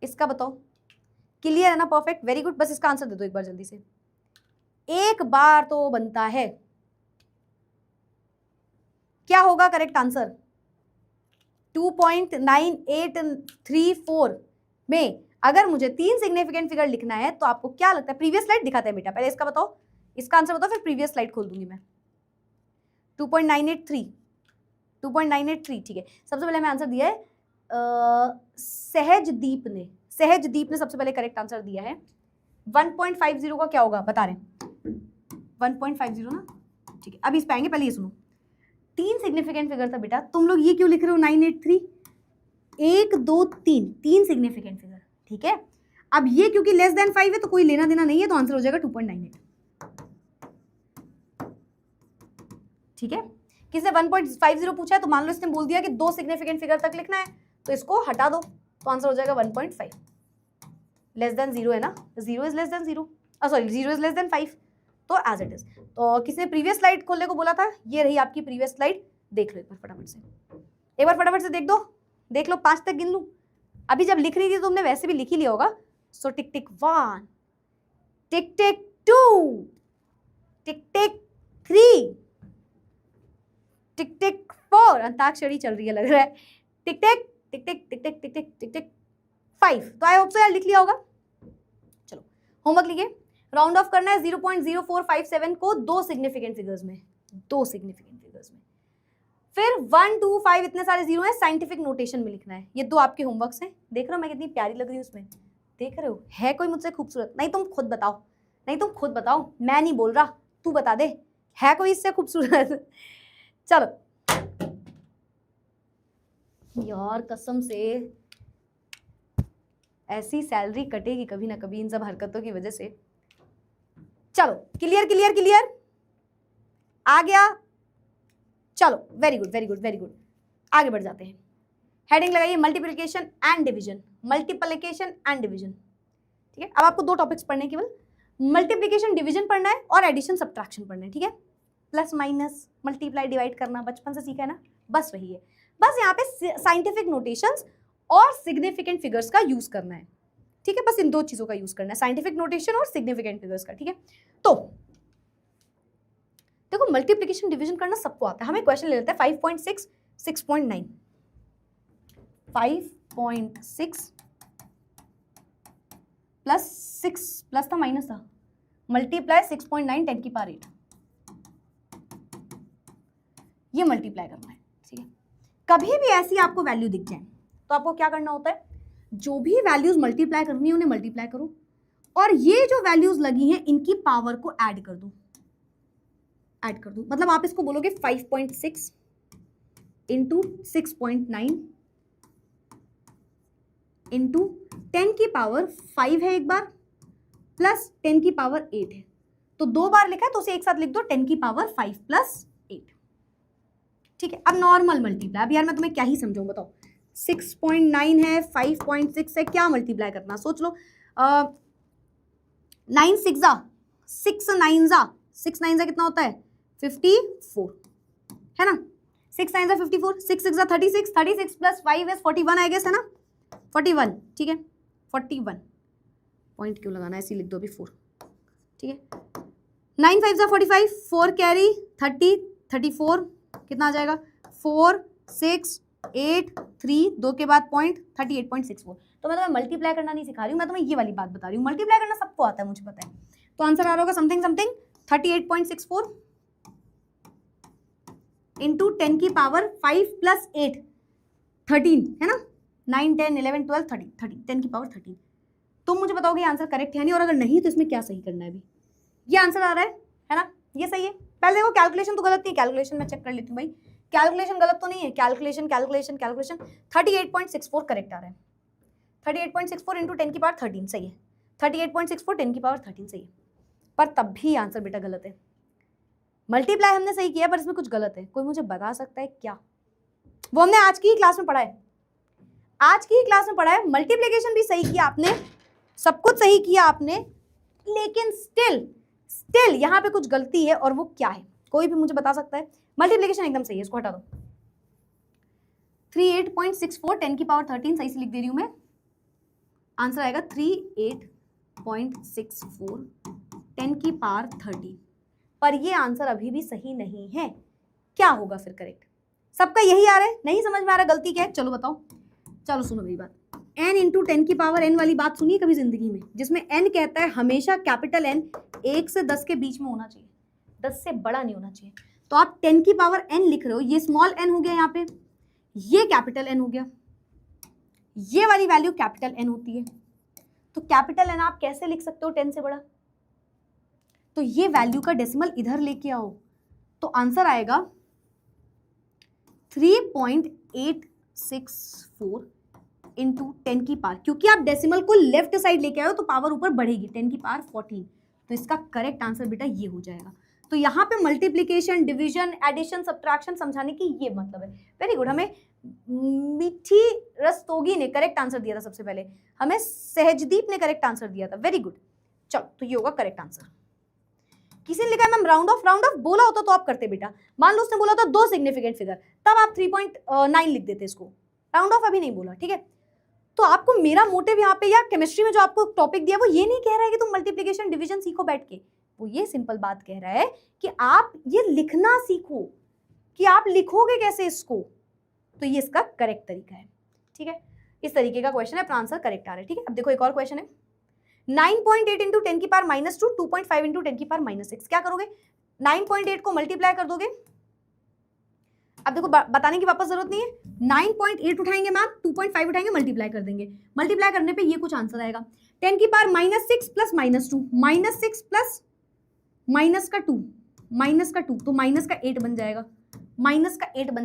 इसका बताओ, क्लियर है ना, परफेक्ट वेरी गुड। बस इसका आंसर दे दो एक बार जल्दी से, एक बार तो बनता है। क्या होगा करेक्ट आंसर, 2.9834 में अगर मुझे 3 सिग्निफिकेंट फिगर लिखना है तो आपको क्या लगता है, प्रीवियस स्लाइड दिखाते हैं बेटा, पहले इसका बताओ, इसका आंसर बताओ, फिर प्रीवियस स्लाइड खोल दूंगी मैं। 2.983, ठीक है। सबसे पहले मैं आंसर दिया है सहजदीप ने सबसे पहले करेक्ट आंसर दिया है। 1.50 का क्या होगा बता रहे हैं, 1.50 ना, ठीक है। अब इस पे आएंगे, पहले ये सुनो। 3 सिग्निफिकेंट फिगर था बेटा, तुम लोग ये क्यों लिख रहे हो 983, 1 2 3 सिग्निफिकेंट फिगर, ठीक है। अब ये क्योंकि लेस देन 5 है तो कोई लेना देना नहीं है, तो आंसर हो जाएगा 2.98, ठीक है। किसी ने 1.50 पूछा है तो मान लो इसने बोल दिया कि 2 सिग्निफिकेंट फिगर तक लिखना है, तो इसको हटा दो, तो आंसर हो जाएगा 1.5। लेस देन 0 है ना, 0 is less than 0, sorry 0 is less than 5, तो एज इट इज। तो किसी ने प्रीवियस स्लाइड खोलने को बोला था, ये रही आपकी प्रीवियस स्लाइड, देख लो एक बार फटाफट से, एक बार फटाफट से देख दो, देख लो 5 तक गिन लूं। अभी जब लिख रही थी तो तुमने वैसे भी लिख ही लिया होगा। सो टिक टिक 1, टिक टिक 2, टिक टिक 3, टिक टिक 4, अंताक्षरी चल रही है लग रहा है, टिक टिक टिक टिक टिक टिक टिक टिक टिक टिक 5। तो आई होप सो यार लिख लिया होगा। चलो होमवर्क लिखिए, राउंड ऑफ करना है 0.0457 को 2 सिग्निफिकेंट फिगर्स में, 2 सिग्निफिकेंट फिगर्स में। फिर 1 2 5 इतने सारे जीरो हैं, साइंटिफिक नोटेशन में लिखना है। ये 2 आपके होमवर्क्स हैं, देख रहे हो मैं कितनी प्यारी लग रही हूँ उसमें, देख रहे हो, है कोई मुझसे खूबसूरत? नहीं तुम खुद बताओ, नहीं तुम खुद बताओ, मैं नहीं बोल रहा, तू बता दे, है कोई इससे खूबसूरत? चलो यार कसम से ऐसी सैलरी कटेगी कभी ना कभी इन सब हरकतों की वजह से। चलो क्लियर क्लियर क्लियर आ गया, चलो very good very good very good, आगे बढ़ जाते हैं। हेडिंग लगाइए multiplication and division, multiplication and division, ठीक है। अब आपको 2 टॉपिक्स पढ़ने, केवल मल्टीप्लिकेशन डिवीजन पढ़ना है और एडिशन सब्ट्रैक्शन पढ़ना है, ठीक है। प्लस माइनस मल्टीप्लाई डिवाइड करना बचपन से सीखा है ना, बस वही है। बस यहाँ पे साइंटिफिक नोटेशंस और सिग्निफिकेंट फिगर्स का यूज करना है, ठीक है, बस इन दो चीजों का यूज करना है, साइंटिफिक नोटेशन और सिग्निफिकेंट फिगर्स का, ठीक है। तो देखो मल्टीप्लिकेशन डिवीजन करना सबको आता है, हमें क्वेश्चन ले लेते हैं 5.6 6.9 5.6 प्लस 6 प्लस था माइनस था, मल्टीप्लाई 6.9 10 की पावर 8, ये मल्टीप्लाई करना है, ठीक है। कभी भी ऐसी आपको वैल्यू दिख जाए तो आपको क्या करना होता है, जो भी वैल्यूज मल्टीप्लाई करनी है उन्हें मल्टीप्लाई करो, और ये जो वैल्यूज लगी हैं इनकी पावर को ऐड कर दो, मतलब आप इसको बोलोगे 5.6 इंटू 6.9 इंटू 10 की पावर 5 है एक बार, प्लस 10 की पावर 8 है, तो 2 बार लिखा है तो उसे एक साथ लिख दो 10 की पावर 5 प्लस 8, ठीक है। अब नॉर्मल मल्टीप्लाई, अब यार मैं तुम्हें क्या ही समझाऊं बताओ, 6.9 है 5.6 है, क्या मल्टीप्लाई करना सोच लो, 9 6 जा 6 9 जा 6 9 जा कितना होता है 54, है ना, 6 9 जा 54, 6 6 जा 36, 36 प्लस 5 इज 41 आई गेस, है ना, 41, ठीक है, 41 पॉइंट क्यों लगाना है, ऐसे लिख दो अभी 4, ठीक है, 9 5 जा 45, 4 कैरी 30 34 कितना आ जाएगा 4 6 8 3 2 के बाद पॉइंट 38.64। तो मैं तुम्हें मल्टीप्लाई करना नहीं सिखा रही हूँ, मैं तुम्हें ये वाली बात बता रही हूँ, मल्टीप्लाई करना सबको आता है मुझे पता है। तो आंसर आ रहा होगा समथिंग समथिंग 38.64 इंटू 10 की पावर 5 प्लस 8 13, है ना, 9 10 11 12 13 10 की पावर 13। तुम मुझे बताओगे आंसर करेक्ट है नहीं, और अगर नहीं तो इसमें क्या सही करना है अभी, ये आंसर आ रहा है ना, ये सही है। पहले देखो कैलकुलेशन तो गलत नहीं, कैलकुलेशन में चेक कर लेती हूँ भाई, कैलकुलेशन गलत तो नहीं है, कैलकुलेशन 38.64 करेक्ट आ रहा है, 38.64 इंटू 10 की पावर 13 सही है, 38.64 10 की पावर 13 सही है, पर तब भी आंसर बेटा गलत है। मल्टीप्लाई हमने सही किया पर इसमें कुछ गलत है, कोई मुझे बता सकता है क्या, वो हमने आज की ही क्लास में पढ़ा है, आज की ही क्लास में पढ़ा है। मल्टीप्लिकेशन भी सही किया आपने, सब कुछ सही किया आपने, लेकिन स्टिल यहाँ पे कुछ गलती है, और वो क्या है कोई भी मुझे बता सकता है। मल्टीप्लिकेशन एकदम सही है, इसको हटा दो, 38.64 10 की पावर 13 सही से लिख दे रही हूं मैं, आंसर आएगा 38.64 10 की पावर 13, पर ये आंसर अभी भी सही नहीं है, क्या होगा फिर करेक्ट, सबका यही आ रहा है, नहीं समझ में आ रहा गलती क्या है, चलो बताओ, चलो सुनो मेरी बात, n इंटू 10 की पावर n वाली बात सुनिए कभी जिंदगी में, जिसमें n कहता है हमेशा कैपिटल N 1 से 10 के बीच में होना चाहिए, 10 से बड़ा नहीं होना चाहिए। तो आप 10 की पावर n लिख रहे हो, ये स्मॉल n हो गया यहाँ पे, ये कैपिटल N हो गया, ये वाली वैल्यू कैपिटल N होती है, तो कैपिटल N आप कैसे लिख सकते हो 10 से बड़ा, तो ये वैल्यू का डेसिमल इधर लेके आओ, तो आंसर आएगा 3.864 इंटू 10 की पावर, क्योंकि आप डेसिमल को लेफ्ट साइड लेके आए हो तो पावर ऊपर बढ़ेगी, 10 की पावर 14, तो इसका करेक्ट आंसर बेटा ये हो जाएगा। तो यहाँ पे मल्टीप्लिकेशन डिवीजन एडिशन सब्ट्रैक्शन समझाने की ये मतलब है। वेरी गुड, हमें मीठी रस्तोगी ने करेक्ट आंसर दिया था, सबसे पहले हमें सहजदीप ने करेक्ट आंसर दिया था, वेरी गुड। चलो तो ये होगा करेक्ट आंसर। किसी ने लिखा है मैम राउंड ऑफ बोला होता तो आप करते बेटा, मान लो उसने बोला था 2 सिग्निफिकेंट फिगर, तब आप 3.9 लिख देते, इसको राउंड ऑफ अभी नहीं बोला, ठीक है। तो आपको मेरा मोटिव यहाँ पे, या केमिस्ट्री में जो आपको टॉपिक दिया वो ये नहीं कह रहा है कि तुम मल्टीप्लिकेशन डिवीजन सीखो बैठ के, वो ये सिंपल बात कह रहा है कि आप ये लिखना सीखो, कि आप लिखोगे कैसे इसको, तो ये इसका करेक्ट तरीका है, ठीक है। इस तरीके का क्वेश्चन है, अपना आंसर करेक्ट आ रहा है, ठीक है। अब देखो एक और क्वेश्चन है, 9.8 इंटू 10 की पावर -2, 2.5 इंटू 10 की पावर -6, क्या करोगे, 9.8 को मल्टीप्लाई कर दोगे, अब देखो बताने की वापस जरूरत नहीं है, 9.8 उठाएंगे मैम, 2.5 उठाएंगे, मल्टीप्लाई कर देंगे, मल्टीप्लाई करने पे ये कुछ आंसर आएगा, 10 की पावर -6 प्लस -2, -6 प्लस माइनस का 2 तो माइनस का 8 बन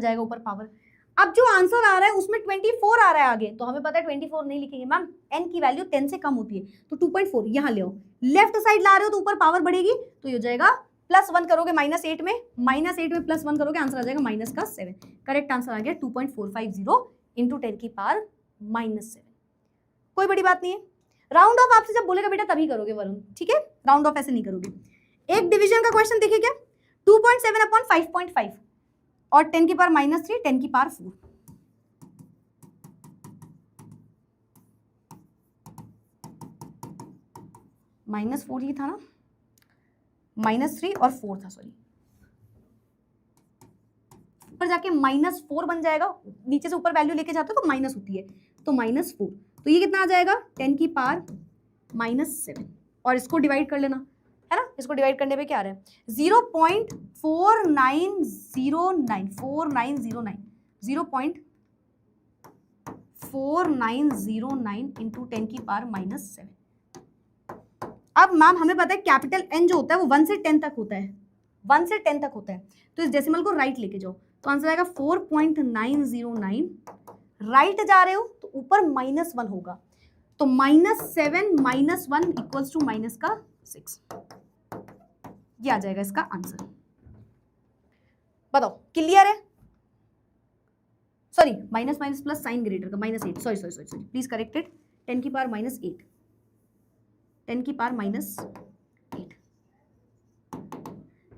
जाएगा, ऊपर पावर। अब जो आंसर आ रहा है उसमें 24 आ रहा है आगे, तो हमें पता है 24 नहीं लिखेंगे मैम, n की वैल्यू 10 से कम होती है, तो 2.4 यहाँ ले आओ, लेफ्ट साइड ला रहे हो तो ऊपर पावर बढ़ेगी, तो ये हो जाएगा +1 करोगे -8 में, +1 करोगे, आंसर आ जाएगा -7। करेक्ट आंसर आ गया 2.450 इंटू 10 की पावर -7। कोई बड़ी बात नहीं है, राउंड ऑफ आपसे जब बोलेगा बेटा तभी करोगे वरुण, ठीक है, राउंड ऑफ ऐसे नहीं करोगे। एक डिवीजन का क्वेश्चन देखिए क्या, 2.7 अपॉन 5.5 और 10 की पावर -3, 10 की पावर 4, -4 ही था ना, -3 और 4 था, सॉरी, ऊपर जाके -4 बन जाएगा, नीचे से ऊपर वैल्यू लेके जाते हो तो माइनस होती है, तो -4, तो ये कितना आ जाएगा 10 की पावर -7, और इसको डिवाइड कर लेना, है ना, इसको डिवाइड करने पे क्या आ रहा है 0.4909 0.4909 इंटू 10 की पावर -7। अब मैम हमें पता है कैपिटल N जो होता है वो 1 से 10 तक होता है, 1 से 10 तक होता है, तो इस डेसिमल को राइट लेके जाओ, तो आंसर आएगा 4.909, राइट जा रहे हो तो ऊपर -1 होगा, तो -7 -1 इक्वल्स टू -6, ये आ जाएगा इसका आंसर। बताओ क्लियर है? Sorry, minus minus plus sign greater का -8, sorry sorry sorry, please corrected, 10 की पावर -8, 10 की पावर -8।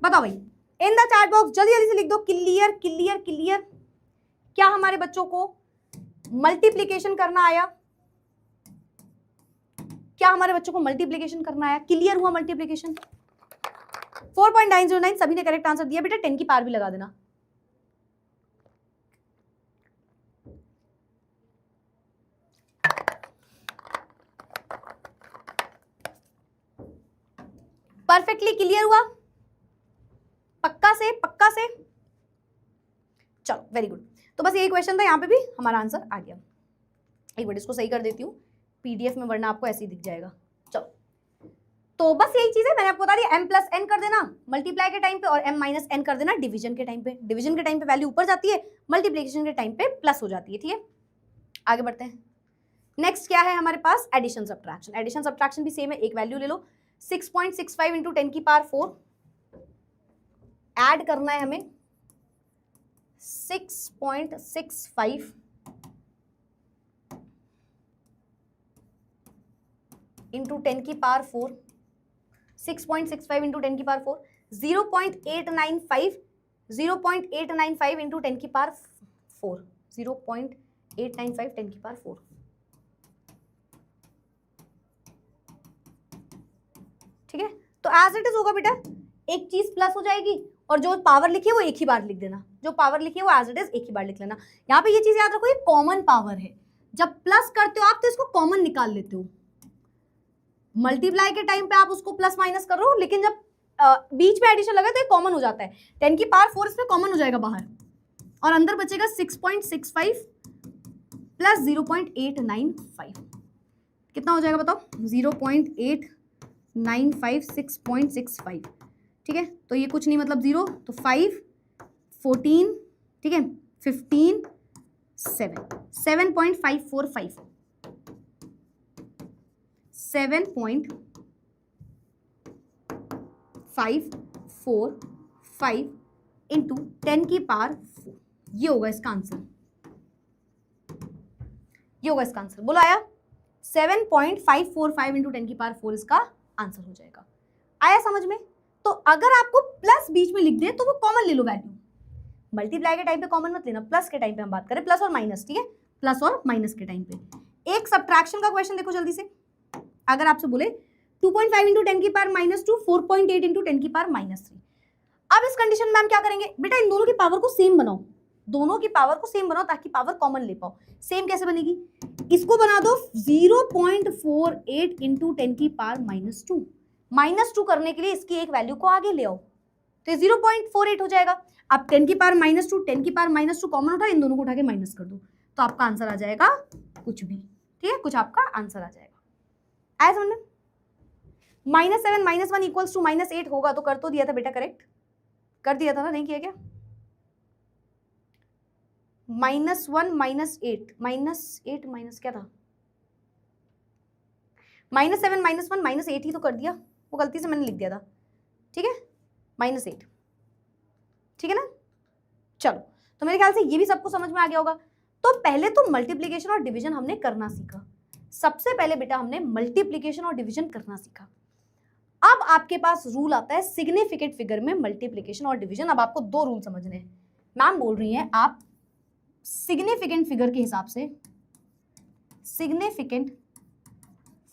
बताओ भाई इन द चैट बॉक्स जल्दी जल्दी से लिख दो क्लियर क्लियर क्लियर। क्या हमारे बच्चों को मल्टीप्लिकेशन करना आया? क्या हमारे बच्चों को मल्टीप्लिकेशन करना आया? क्लियर हुआ मल्टीप्लिकेशन? 4.909 सभी ने करेक्ट आंसर दिया। बेटा 10 की पावर भी लगा देना। परफेक्टली क्लियर हुआ? पक्का से पक्का से? चलो वेरी गुड। तो बस यही क्वेश्चन था, यहाँ पे भी हमारा आंसर आ गया। एक मिनट इसको सही कर देती हूँ पीडीएफ में, वरना आपको ऐसे ही दिख जाएगा। चलो तो बस यही चीज है, मैंने आपको बता दिया m+n कर देना मल्टीप्लाई के टाइम पे और m-n कर देना डिवीजन के टाइम पे। डिवीजन के टाइम पे वैल्यू ऊपर जाती है, मल्टीप्लिकेशन के टाइम पे प्लस हो जाती है। ठीक है, आगे बढ़ते हैं। नेक्स्ट क्या है हमारे पास? Addition subtraction. एडिशन सब्ट्रैक्शन भी सेम है, एक वैल्यू ले लो 6.65 इंटू 10 की पावर 4, ऐड करना है हमें 6.65 इंटू 10 की पावर 4, 6.65 इंटू 10 की पावर 4, 0.895 इंटू 10 की पावर 4, 0.895 10 की पावर 4। ठीक है, तो एज इट इज होगा बेटा, एक चीज प्लस हो जाएगी और जो पावर लिखी है वो एक ही बार लिख देना, जो पावर लिखी है वो एज इट इज एक ही बार लिख लेना। यहाँ पे ये चीज याद रखो, ये कॉमन पावर है, जब प्लस करते हो आप तो इसको कॉमन निकाल लेते हो। मल्टीप्लाई के टाइम पे आप उसको प्लस माइनस कर रहे हो, लेकिन जब बीच में एडिशन लगा तो ये कॉमन हो जाता है। 10 की पावर 4 इसमें कॉमन हो जाएगा बाहर, और अंदर बचेगा 6.65 प्लस 0.895, कितना हो जाएगा बताओ? 0.895 6.65। ठीक है, तो ये कुछ नहीं मतलब 0, तो 5 14, ठीक है 15 7, 7.545, 7.545 इंटू 10 की पावर 4, ये होगा इसका आंसर, ये होगा इसका आंसर। बोलो आया? 7.545 इंटू 10 की पावर 4 इसका आंसर हो जाएगा। आया समझ में? तो अगर आपको प्लस बीच में लिख दे तो वो कॉमन ले लो वैल्यू, मल्टीप्लाई के टाइम पे कॉमन मत लेना, प्लस के टाइम पे हम बात करें, प्लस और माइनस। ठीक है, प्लस और माइनस के टाइम पे। एक सब्ट्रैक्शन का क्वेश्चन देखो जल्दी से, अगर आपसे बोले 2.5 इंटू 10 की पावर -2, 4.8 इंटू 10 की पावर -3, अब इस कंडीशन में हम क्या करेंगे बेटा? इन दोनों की पावर को सेम बनाओ, दोनों की पावर को सेम बनाओ ताकि पावर कॉमन ले पाओ। सेम कैसे बनेगी? इसको बना दो 0.48 इंटू 10 की पावर -2, -2 करने के लिए इसकी एक वैल्यू को आगे ले आओ, तो 0.48 हो जाएगा। अब 10 की पावर -2, 10 की पावर -2 कॉमन उठा, इन दोनों को उठा के माइनस कर दो, तो आपका आंसर आ जाएगा कुछ भी। ठीक है, कुछ आपका आंसर आ जाएगा। आया समझ में? -7 -1 इक्वल्स टू -8 होगा, तो कर तो दिया था बेटा, करेक्ट कर दिया था ना, नहीं किया क्या? -1 -8 -8 माइनस क्या था? -7 -1 -8 ही तो कर दिया, वो गलती से मैंने लिख दिया था। ठीक है, -8, ठीक है ना? चलो, तो मेरे ख्याल से ये भी सबको समझ में आ गया होगा। तो पहले तो मल्टीप्लिकेशन और डिवीजन हमने करना सीखा, सबसे पहले बेटा हमने मल्टीप्लिकेशन और डिवीजन करना सीखा। अब आपके पास रूल आता है सिग्निफिकेंट फिगर में मल्टीप्लिकेशन और डिवीजन। अब आपको दो रूल समझने हैं। मैम बोल रही हैं आप सिग्निफिकेंट फिगर के हिसाब से, सिग्निफिकेंट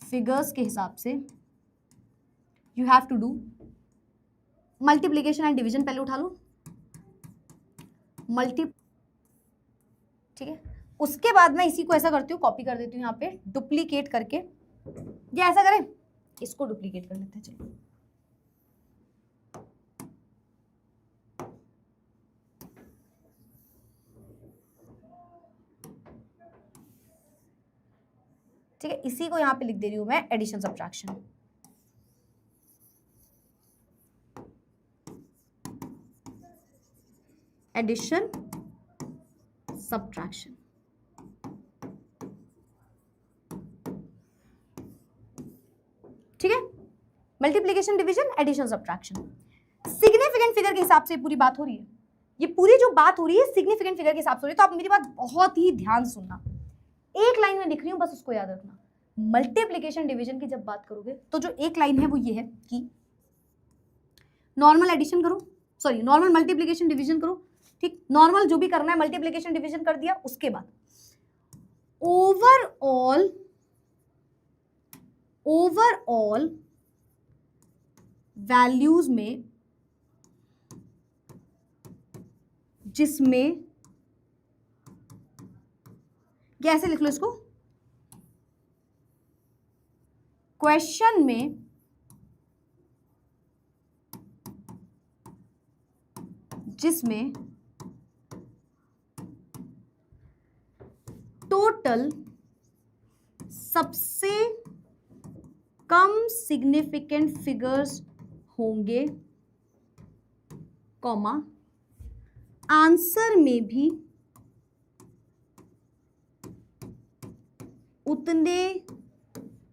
फिगर्स के हिसाब से you have to do multiplication and division. पहले उठा लो मल्टी, ठीक है। उसके बाद मैं इसी को ऐसा करती हूँ, कॉपी कर देती हूँ यहाँ पे डुप्लीकेट करके, या ऐसा करें इसको डुप्लीकेट कर लेते हैं। चलो ठीक है, इसी को यहाँ पे लिख दे रही हूँ मैं एडिशन सब्ट्रैक्शन। एडिशन सब्ट्रैक्शन, ठीक है। Multiplication, division, addition, subtraction. Significant figure के हिसाब से पूरी बात हो रही है। ये पूरी जो बात हो रही है सिग्निफिकेंट फिगर के हिसाब से हो रही है। तो आप मेरी बात बहुत ही ध्यान से सुनना, एक लाइन में लिख रही हूं, बस उसको याद रखना। मल्टीप्लिकेशन डिवीजन की जब बात करोगे तो जो एक लाइन है वो ये है कि नॉर्मल एडिशन करो, सॉरी नॉर्मल मल्टीप्लिकेशन डिवीजन करो, ठीक। नॉर्मल जो भी करना है मल्टीप्लिकेशन डिवीजन कर दिया, उसके बाद ओवरऑल वैल्यूज में जिसमें, कैसे लिख लो इसको, क्वेश्चन में जिसमें टोटल सबसे कम सिग्निफिकेंट फिगर्स होंगे, कॉमा आंसर में भी उतने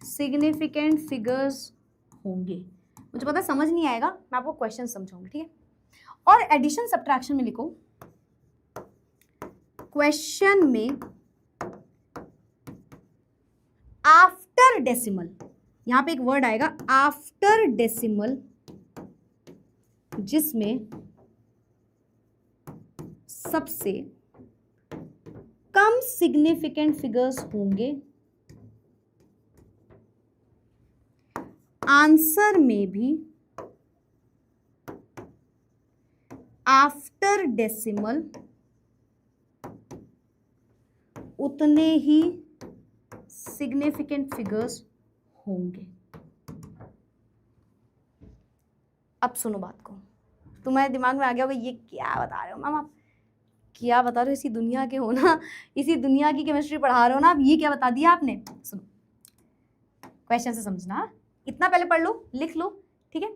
सिग्निफिकेंट फिगर्स होंगे। मुझे पता समझ नहीं आएगा, मैं आपको क्वेश्चन समझाऊंगी, ठीक है। और एडिशन सब्ट्रैक्शन में लिखो, क्वेश्चन में आफ्टर डेसिमल, यहां पे एक वर्ड आएगा आफ्टर डेसिमल, जिसमें सबसे कम सिग्निफिकेंट फिगर्स होंगे, आंसर में भी आफ्टर डेसिमल उतने ही सिग्निफिकेंट फिगर्स होंगे। अब सुनो बात को, तुम्हारे दिमाग में आ गया होगा ये क्या बता रहे हो मैम आप, क्या बता रहे हो, इसी दुनिया के हो ना, इसी दुनिया की केमिस्ट्री पढ़ा रहे हो ना, अब ये क्या बता दिया आपने। सुनो क्वेश्चन से समझना, इतना पहले पढ़ लो, लिख लो, ठीक है।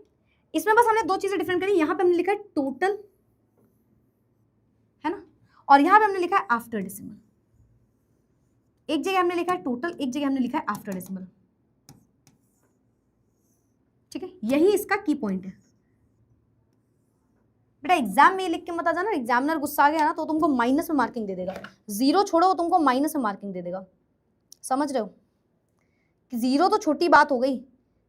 इसमें बस हमने दो चीजें डिफरेंट करी, यहां पे हमने लिखा है टोटल, है ना, और यहां पे हमने लिखा है आफ्टर डेसिमल। एक जगह हमने लिखा है टोटल, एक जगह हमने लिखा है आफ्टर डेसिमल, ठीक है। यही इसका की पॉइंट है बेटा। एग्जाम में लिख के मत आ जाना, एग्जामिनर गुस्सा आ गया ना तो तुमको माइनस में मार्किंग दे देगा, जीरो छोड़ो तुमको माइनस में मार्किंग दे देगा, समझ रहे हो। कि जीरो तो छोटी बात हो गई,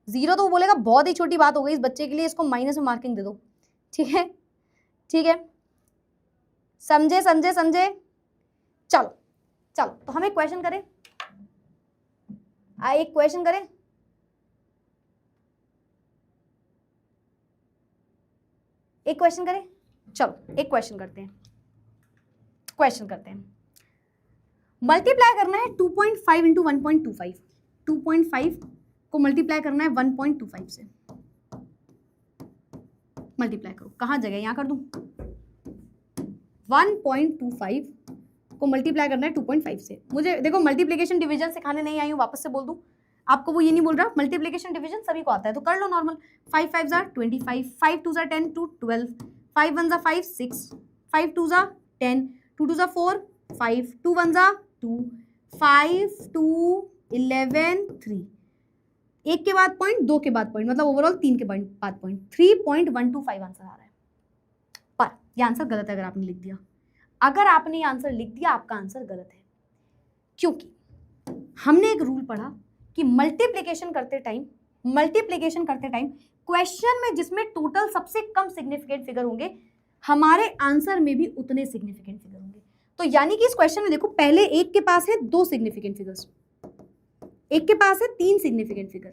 जीरो तो वो बोलेगा बहुत ही छोटी बात हो गई इस बच्चे के लिए, इसको माइनस में मार्किंग दे दो, ठीक है, ठीक है। समझे समझे समझे। चलो चलो, तो हम एक क्वेश्चन करें, एक क्वेश्चन करें, एक क्वेश्चन करें, चलो एक क्वेश्चन करते हैं, क्वेश्चन करते हैं। मल्टीप्लाई करना है 2.5 इंटू 1.25, 2.5 को मल्टीप्लाई करना है 1.25 से, मल्टीप्लाई करो, कहां जगह यहां कर दूं, 1.25 को मल्टीप्लाई करना है 2.5 से। मुझे देखो मल्टीप्लिकेशन डिवीजन सिखाने नहीं आई हूं, वापस से बोल दूं आपको, वो ये नहीं बोल रहा, मल्टीप्लिकेशन डिवीजन सभी को आता है तो कर लो नॉर्मल। 5 5 जार 25, 5 2 जार 10 2 12, 5 1 जार 5 6, 5 2 जार 10, 2 2 जार 4, 5 2 1 जार 2, 5 2 11 3, एक के बाद पॉइंट, दो के बाद पॉइंट, मतलब ओवरऑल 3 के बाद पॉइंट, 3.125 आंसर आ रहा है। पर ये आंसर गलत है अगर आपने लिख दिया, अगर आपने ये आंसर लिख दिया आपका आंसर गलत है, क्योंकि हमने एक रूल पढ़ा कि मल्टीप्लिकेशन करते टाइम क्वेश्चन में जिसमें टोटल सबसे कम सिग्निफिकेंट फिगर होंगे, हमारे आंसर में भी उतने सिग्निफिकेंट फिगर होंगे। तो यानी कि इस क्वेश्चन में देखो, पहले एक के पास है 2 सिग्निफिकेंट फिगर्स, एक के पास है 3 सिग्निफिकेंट फिगर,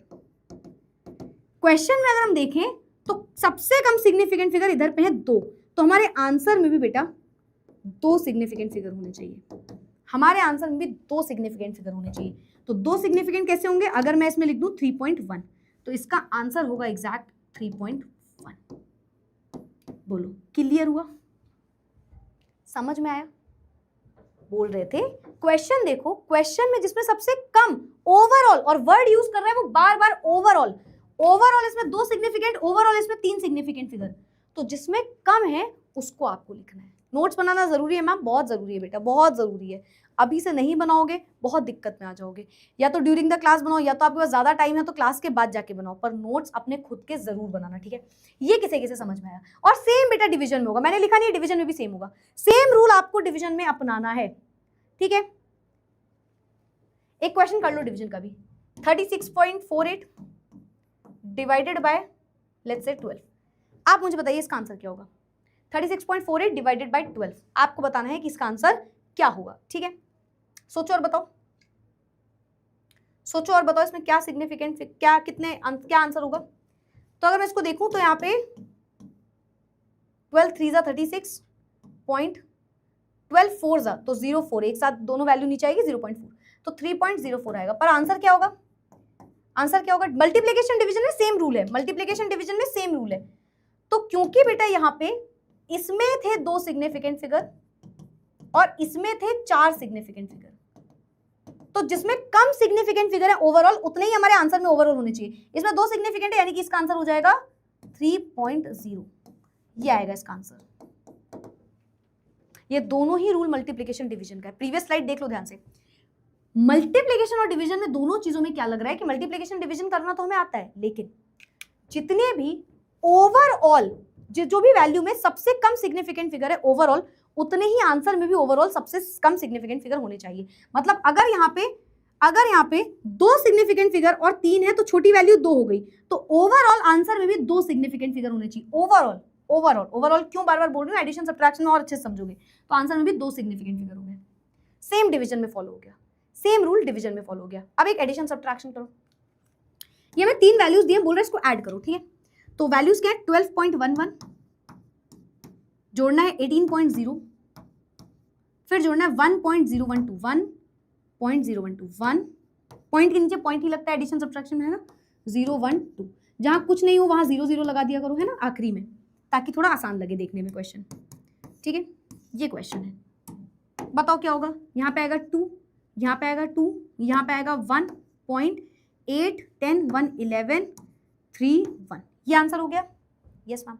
क्वेश्चन में अगर हम देखें तो सबसे कम सिग्निफिकेंट फिगर इधर पे है 2, तो हमारे आंसर में भी बेटा 2 सिग्निफिकेंट फिगर होने चाहिए, हमारे आंसर में भी 2 सिग्निफिकेंट फिगर होने चाहिए। तो 2 सिग्निफिकेंट कैसे होंगे, अगर मैं इसमें लिख दूं 3.1 तो इसका आंसर होगा एग्जैक्ट 3.1। बोलो क्लियर हुआ, समझ में आया? बोल रहे थे क्वेश्चन देखो, क्वेश्चन में जिसमें सबसे कम ओवरऑल, और वर्ड यूज कर रहे हैं वो बार बार ओवरऑल, ओवरऑल इसमें 2 सिग्निफिकेंट, ओवरऑल इसमें 3 सिग्निफिकेंट फिगर, तो जिसमें कम है उसको आपको लिखना है। नोट्स बनाना जरूरी है मैम, बहुत जरूरी है बेटा, बहुत जरूरी है। अभी से नहीं बनाओगे बहुत दिक्कत में आ जाओगे, या तो ड्यूरिंग द क्लास बनाओ, या तो आपके पास ज्यादा टाइम है तो क्लास के बाद जाके बनाओ, पर नोट्स अपने खुद के जरूर बनाना, ठीक है? ये किसे किसे समझ में आया? और सेम बेटा डिवीजन में होगा, मैंने लिखा नहीं, डिवीजन में भी सेम होगा, सेम रूल आपको डिवीजन में अपनाना है, ठीक है? एक क्वेश्चन कर लो डिवीजन का भी, 36.48 डिवाइडेड बाय लेट्स से 12, आप मुझे बताइए इसका आंसर क्या होगा? 36.48 डिवाइडेड बाय 12, आपको बताना है कि इसका आंसर क्या होगा, ठीक है? सोचो और बताओ, सोचो और बताओ इसमें क्या सिग्निफिकेंट, क्या कितने क्या आंसर होगा? तो अगर मैं इसको देखूं तो यहाँ पे 12 3 जा 36 पॉइंट, 12 4 जा तो 0.4, एक साथ दोनों वैल्यू नीचे आएगी 0.4, तो 3.04 आएगा। पर आंसर क्या होगा? आंसर क्या होगा? मल्टीप्लिकेशन डिवीजन में सेम रूल है, मल्टीप्लिकेशन डिवीजन में सेम रूल है। तो क्योंकि बेटा यहाँ पे इसमें थे 2 सिग्निफिकेंट फिगर और इसमें थे 4 सिग्निफिकेंट फिगर, तो जिसमें कम सिग्निफिकेंट फिगर है ओवरऑल, उतने ही हमारे आंसर में ओवरऑल होने चाहिए। इसमें 2 सिग्निफिकेंट है, यानी कि इसका आंसर हो जाएगा 3.0, ये आएगा इसका आंसर। ये दोनों ही रूल मल्टीप्लिकेशन डिवीजन का है। प्रीवियस स्लाइड देख लो ध्यान से, मल्टीप्लिकेशन और डिवीजन में दोनों चीजों में क्या लग रहा है कि मल्टीप्लिकेशन डिवीजन करना तो हमें आता है, लेकिन जितने भी ओवरऑल जो भी वैल्यू में सबसे कम सिग्निफिकेंट फिगर है ओवरऑल, उतने ही आंसर में भी ओवरऑल सबसे कम सिग्निफिकेंट फिगर होने चाहिए। मतलब अगर यहाँ पे 2 सिग्निफिकेंट फिगर और 3 है तो छोटी वैल्यू 2 हो गई, तो ओवरऑल आंसर में भी 2 सिग्निफिकेंट फिगर होने चाहिए। ओवरऑल ओवरऑल ओवरऑल क्यों बार बार बोल रही हूँ, एडिशन सब्ट्रैक्शन में और अच्छे से समझोगे, तो आंसर में भी 2 सिग्निफिकेंट फिगर हो गए। सेम डिवीजन में फॉलो हो गया, सेम रूल डिवीजन में फॉलो हो गया। अब एक एडिशन सब्ट्रैक्शन करो, ये मैं 3 वैल्यूज दिए, बोल रहे इसको ऐड करो, ठीक है? तो वैल्यूज क्या है? 12.11 जोड़ना है 18.0, फिर जोड़ना है 1.012, 1.012, 1 पॉइंट के नीचे पॉइंट ही लगता है एडिशन सब्ट्रैक्शन में, है ना? 012, जहां कुछ नहीं हो वहां 0 लगा दिया करो, है ना, आखिरी में, ताकि थोड़ा आसान लगे देखने में क्वेश्चन, ठीक है? ये क्वेश्चन है, बताओ क्या होगा? यहाँ पे आएगा 2, यहाँ पे आएगा 2, यहाँ पे आएगा 1.8 10 1 11 3 1, ये आंसर हो गया। Yes ma'am.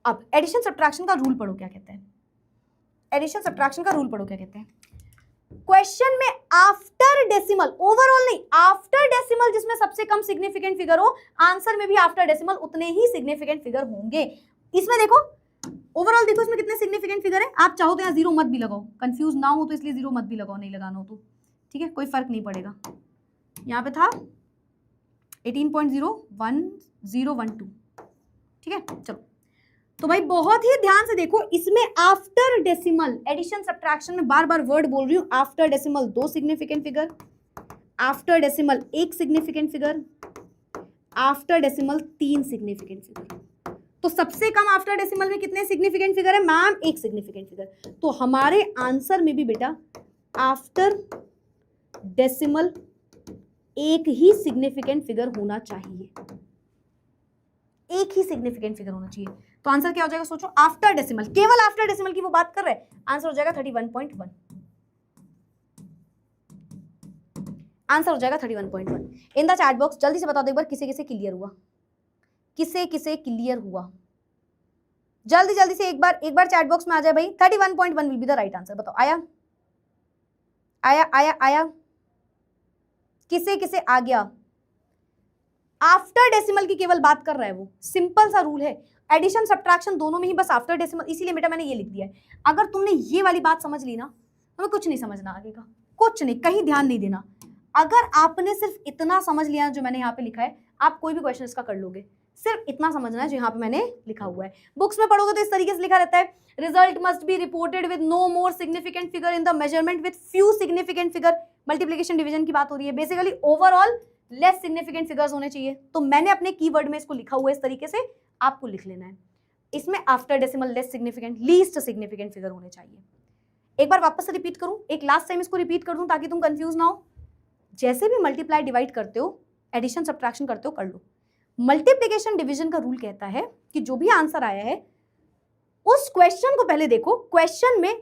अब एडिशन सब्ट्रैक्शन का रूल पढ़ो क्या कहते हैं, एडिशन सब्ट्रैक्शन का रूल पढ़ो क्या कहते हैं। क्वेश्चन में आफ्टर डेसिमल, ओवरऑल नहीं, आफ्टर डेसिमल जिसमें सबसे कम सिग्निफिकेंट फिगर हो, आंसर में भी आफ्टर डेसिमल उतने ही सिग्निफिकेंट फिगर होंगे। इसमें देखो ओवरऑल देखो इसमें कितने सिग्निफिकेंट फिगर है। आप चाहो तो यहाँ 0 मत भी लगाओ, कंफ्यूज ना हो तो इसलिए 0 मत भी लगाओ, नहीं लगाना हो तो, ठीक है, कोई फर्क नहीं पड़ेगा। यहाँ पे था 18.01012, ठीक है? चलो तो भाई बहुत ही ध्यान से देखो, इसमें आफ्टर डेसिमल, एडिशन सब्ट्रैक्शन में बार बार वर्ड बोल रही हूँ, after decimal 2 significant figure, after decimal 1 significant figure, after decimal 3 significant figure. तो सबसे कम आफ्टर डेसिमल में कितने सिग्निफिकेंट फिगर है मैम? 1 significant figure. तो हमारे आंसर में भी बेटा आफ्टर डेसिमल 1 ही सिग्निफिकेंट फिगर होना चाहिए, 1 ही सिग्निफिकेंट फिगर होना चाहिए। तो आंसर क्या हो जाएगा सोचो, आफ्टर डेसिमल, केवल आफ्टर डेसिमल की वो बात कर रहे हैं, आंसर हो जाएगा 31.1, आंसर हो जाएगा 31.1। इन द चैट बॉक्स जल्दी से बता दो एक बार किसे किसे क्लियर हुआ, किसे किसे क्लियर हुआ, जल्दी जल्दी से एक बार चैट बॉक्स में आ जाए भाई। 31.1 will be the right answer. बताओ आया आया आया आया, किसे किसे आ गया? आफ्टर डेसिमल की केवल बात कर रहा है वो, सिंपल सा रूल है, एडिशन सब्ट्रैक्शन दोनों में ही बस आफ्टर डेसिमल, इसीलिए बेटा मैंने ये लिख दिया है। अगर तुमने ये वाली बात समझ ली ना, तुम्हें कुछ नहीं समझना आगे का, कुछ नहीं, कहीं ध्यान नहीं देना। अगर आपने सिर्फ इतना समझ लिया जो मैंने यहाँ पे लिखा है, आप कोई भी क्वेश्चन इसका कर लोगे। सिर्फ इतना समझना है जो यहाँ पे मैंने लिखा हुआ है। बुक्स में पढ़ोगे तो इस तरीके से लिखा रहता है, result must be reported with no more significant figure in the measurement with few significant figure. Multiplication division की बात हो रही है, basically overall less significant figures होने चाहिए। तो मैंने अपने कीवर्ड में इसको लिखा हुआ है इस तरीके से, आपको लिख लेना है। इसमें after decimal less significant, least significant figure होने चाहिए। एक बार वापस से रिपीट करूं, एक लास्ट टाइम इसको रिपीट कर दूं ताकि तुम कंफ्यूज ना हो। जैसे भी मल्टीप्लाई डिवाइड करते हो, एडिशन सब्ट्रैक्शन करते हो, कर लो। मल्टीप्लिकेशन डिवीजन का रूल कहता है कि जो भी आंसर आया है उस क्वेश्चन को पहले देखो, क्वेश्चन में,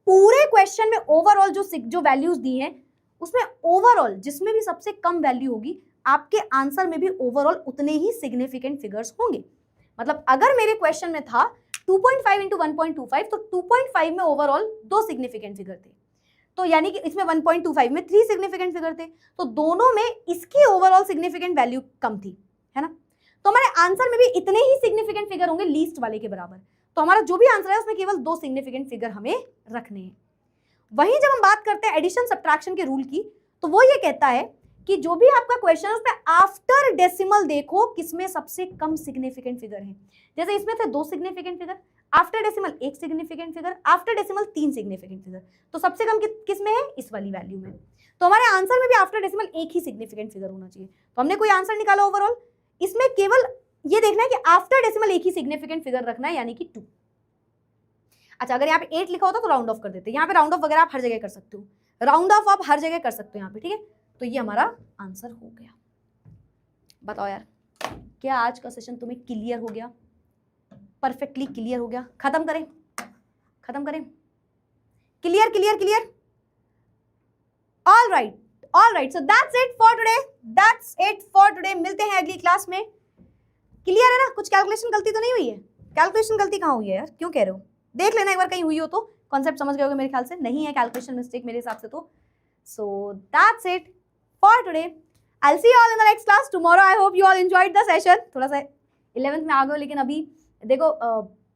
पूरे क्वेश्चन में ओवरऑल जो वैल्यूज दी हैं उसमें ओवरऑल जिसमें भी सबसे कम वैल्यू होगी आपके आंसर में भी ओवरऑल उतने ही सिग्निफिकेंट फिगर्स होंगे। मतलब अगर मेरे क्वेश्चन में था 2.5 इंटू 1.25 तो 2.5 में ओवरऑल 2 सिग्निफिकेंट फिगर थे, तो यानी कि इसमें 1.25 में 3 सिग्निफिकेंट फिगर थे, तो दोनों में इसकी ओवरऑल सिग्निफिकेंट वैल्यू कम थी, है ना। तो हमारे आंसर में भी इतने ही सिग्निफिकेंट फिगर होंगे लीस्ट वाले के बराबर। तो हमारा जो भी आंसर है उसमें केवल 2 सिग्निफिकेंट फिगर हमें रखने हैं। वहीं जब हम बात करते हैं एडिशन सब्ट्रैक्शन के रूल की, तो वो ये कहता है कि जो भी आपका क्वेश्चन है उसमें आफ्टर डेसिमल देखो किसमें सबसे कम सिग्निफिकेंट फिगर है। जैसे इसमें थे 2 significant figure, after decimal 1 significant figure, after decimal 3 significant figure, तो सबसे कम किस में है, इस वाली वैल्यू में। तो हमारे आंसर में भी आफ्टर डेसिमल 1 ही सिग्निफिकेंट फिगर होना चाहिए। तो हमने कोई आंसर निकाला ओवरऑल, इसमें केवल ये देखना है कि आफ्टर डेसिमल 1 ही सिग्निफिकेंट फिगर रखना है, यानी कि 2। अच्छा, अगर यहाँ पे 8 लिखा होता तो राउंड ऑफ कर देते, यहाँ पे राउंड ऑफ वगैरह आप हर जगह कर सकते हो, राउंड ऑफ आप हर जगह कर सकते हो यहाँ पे, ठीक है। तो ये हमारा आंसर हो गया। बताओ यार, क्या आज का सेशन तुम्हें क्लियर हो गया, परफेक्टली क्लियर हो गया? खत्म करें, खत्म करें, clear clear clear, all right. So that's it for today, that's it for today. मिलते हैं अगली क्लास में। क्लियर है ना? कुछ कैलकुलेशन गलती तो नहीं हुई है? कैलकुलेशन गलती कहाँ हुई है यार, क्यों कह रहे हो? देख लेना एक बार, कहीं हुई हो तो। कॉन्सेप्ट समझ गए होगे मेरे ख्याल से, नहीं है कैलकुलेशन मिस्टेक मेरे हिसाब से तो। So that's it for today, I will see you all in the next class tomorrow. I hope you all enjoyed the session. थोड़ा सा 11th में आ गए, लेकिन अभी देखो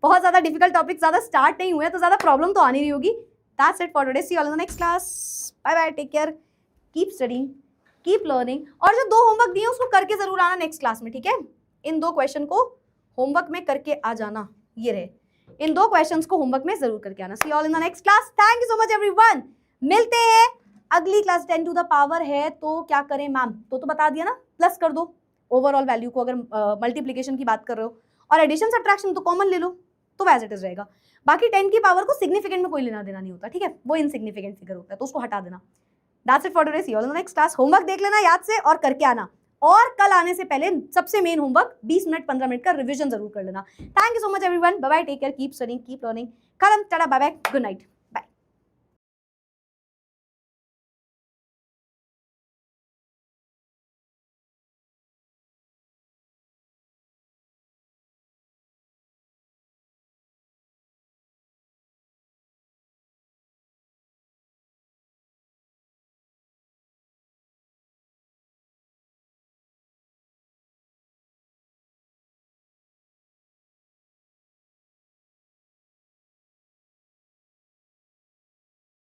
बहुत ज्यादा डिफिकल्ट टॉपिक ज्यादा स्टार्ट नहीं हुए, तो ज्यादा प्रॉब्लम तो आनी नहीं होगी। That's it for today, see you all in the next class. Bye bye, take care, keep studying, keep learning. और जो 2 होमवर्क दिए उसको करके जरूर आना नेक्स्ट क्लास में, ठीक है। इन 2 क्वेश्चन को होमवर्क में करके आ जाना, ये रहे, इन 2 क्वेश्चंस को होमवर्क में जरूर करके आना। See all in the next class. Thank you so much everyone. मिलते हैं अगली क्लास। 10 टू द पावर है तो क्या करें मैम? तो बता दिया ना, प्लस कर दो ओवरऑल वैल्यू को, अगर मल्टीप्लिकेशन की बात कर रहे हो, और एडिशन सब्ट्रैक्शन तो कॉमन ले लो, तो एज इट इज रहेगा। बाकी 10 की पावर को सिग्निफिकेंट में कोई लेना देना नहीं होता, ठीक है, वो इनसिग्निफिकेंट फिगर होता है, तो उसको हटा देना। That's it for today, see you all in the next class. Homework देख लेना याद से और करके आना, और कल आने से पहले सबसे मेन होमवर्क 20 मिनट 15 मिनट का रिवीजन जरूर कर लेना। Thank you so much everyone, bye bye, take care, keep studying, keep learning. खत्म, tata, bye bye, good night.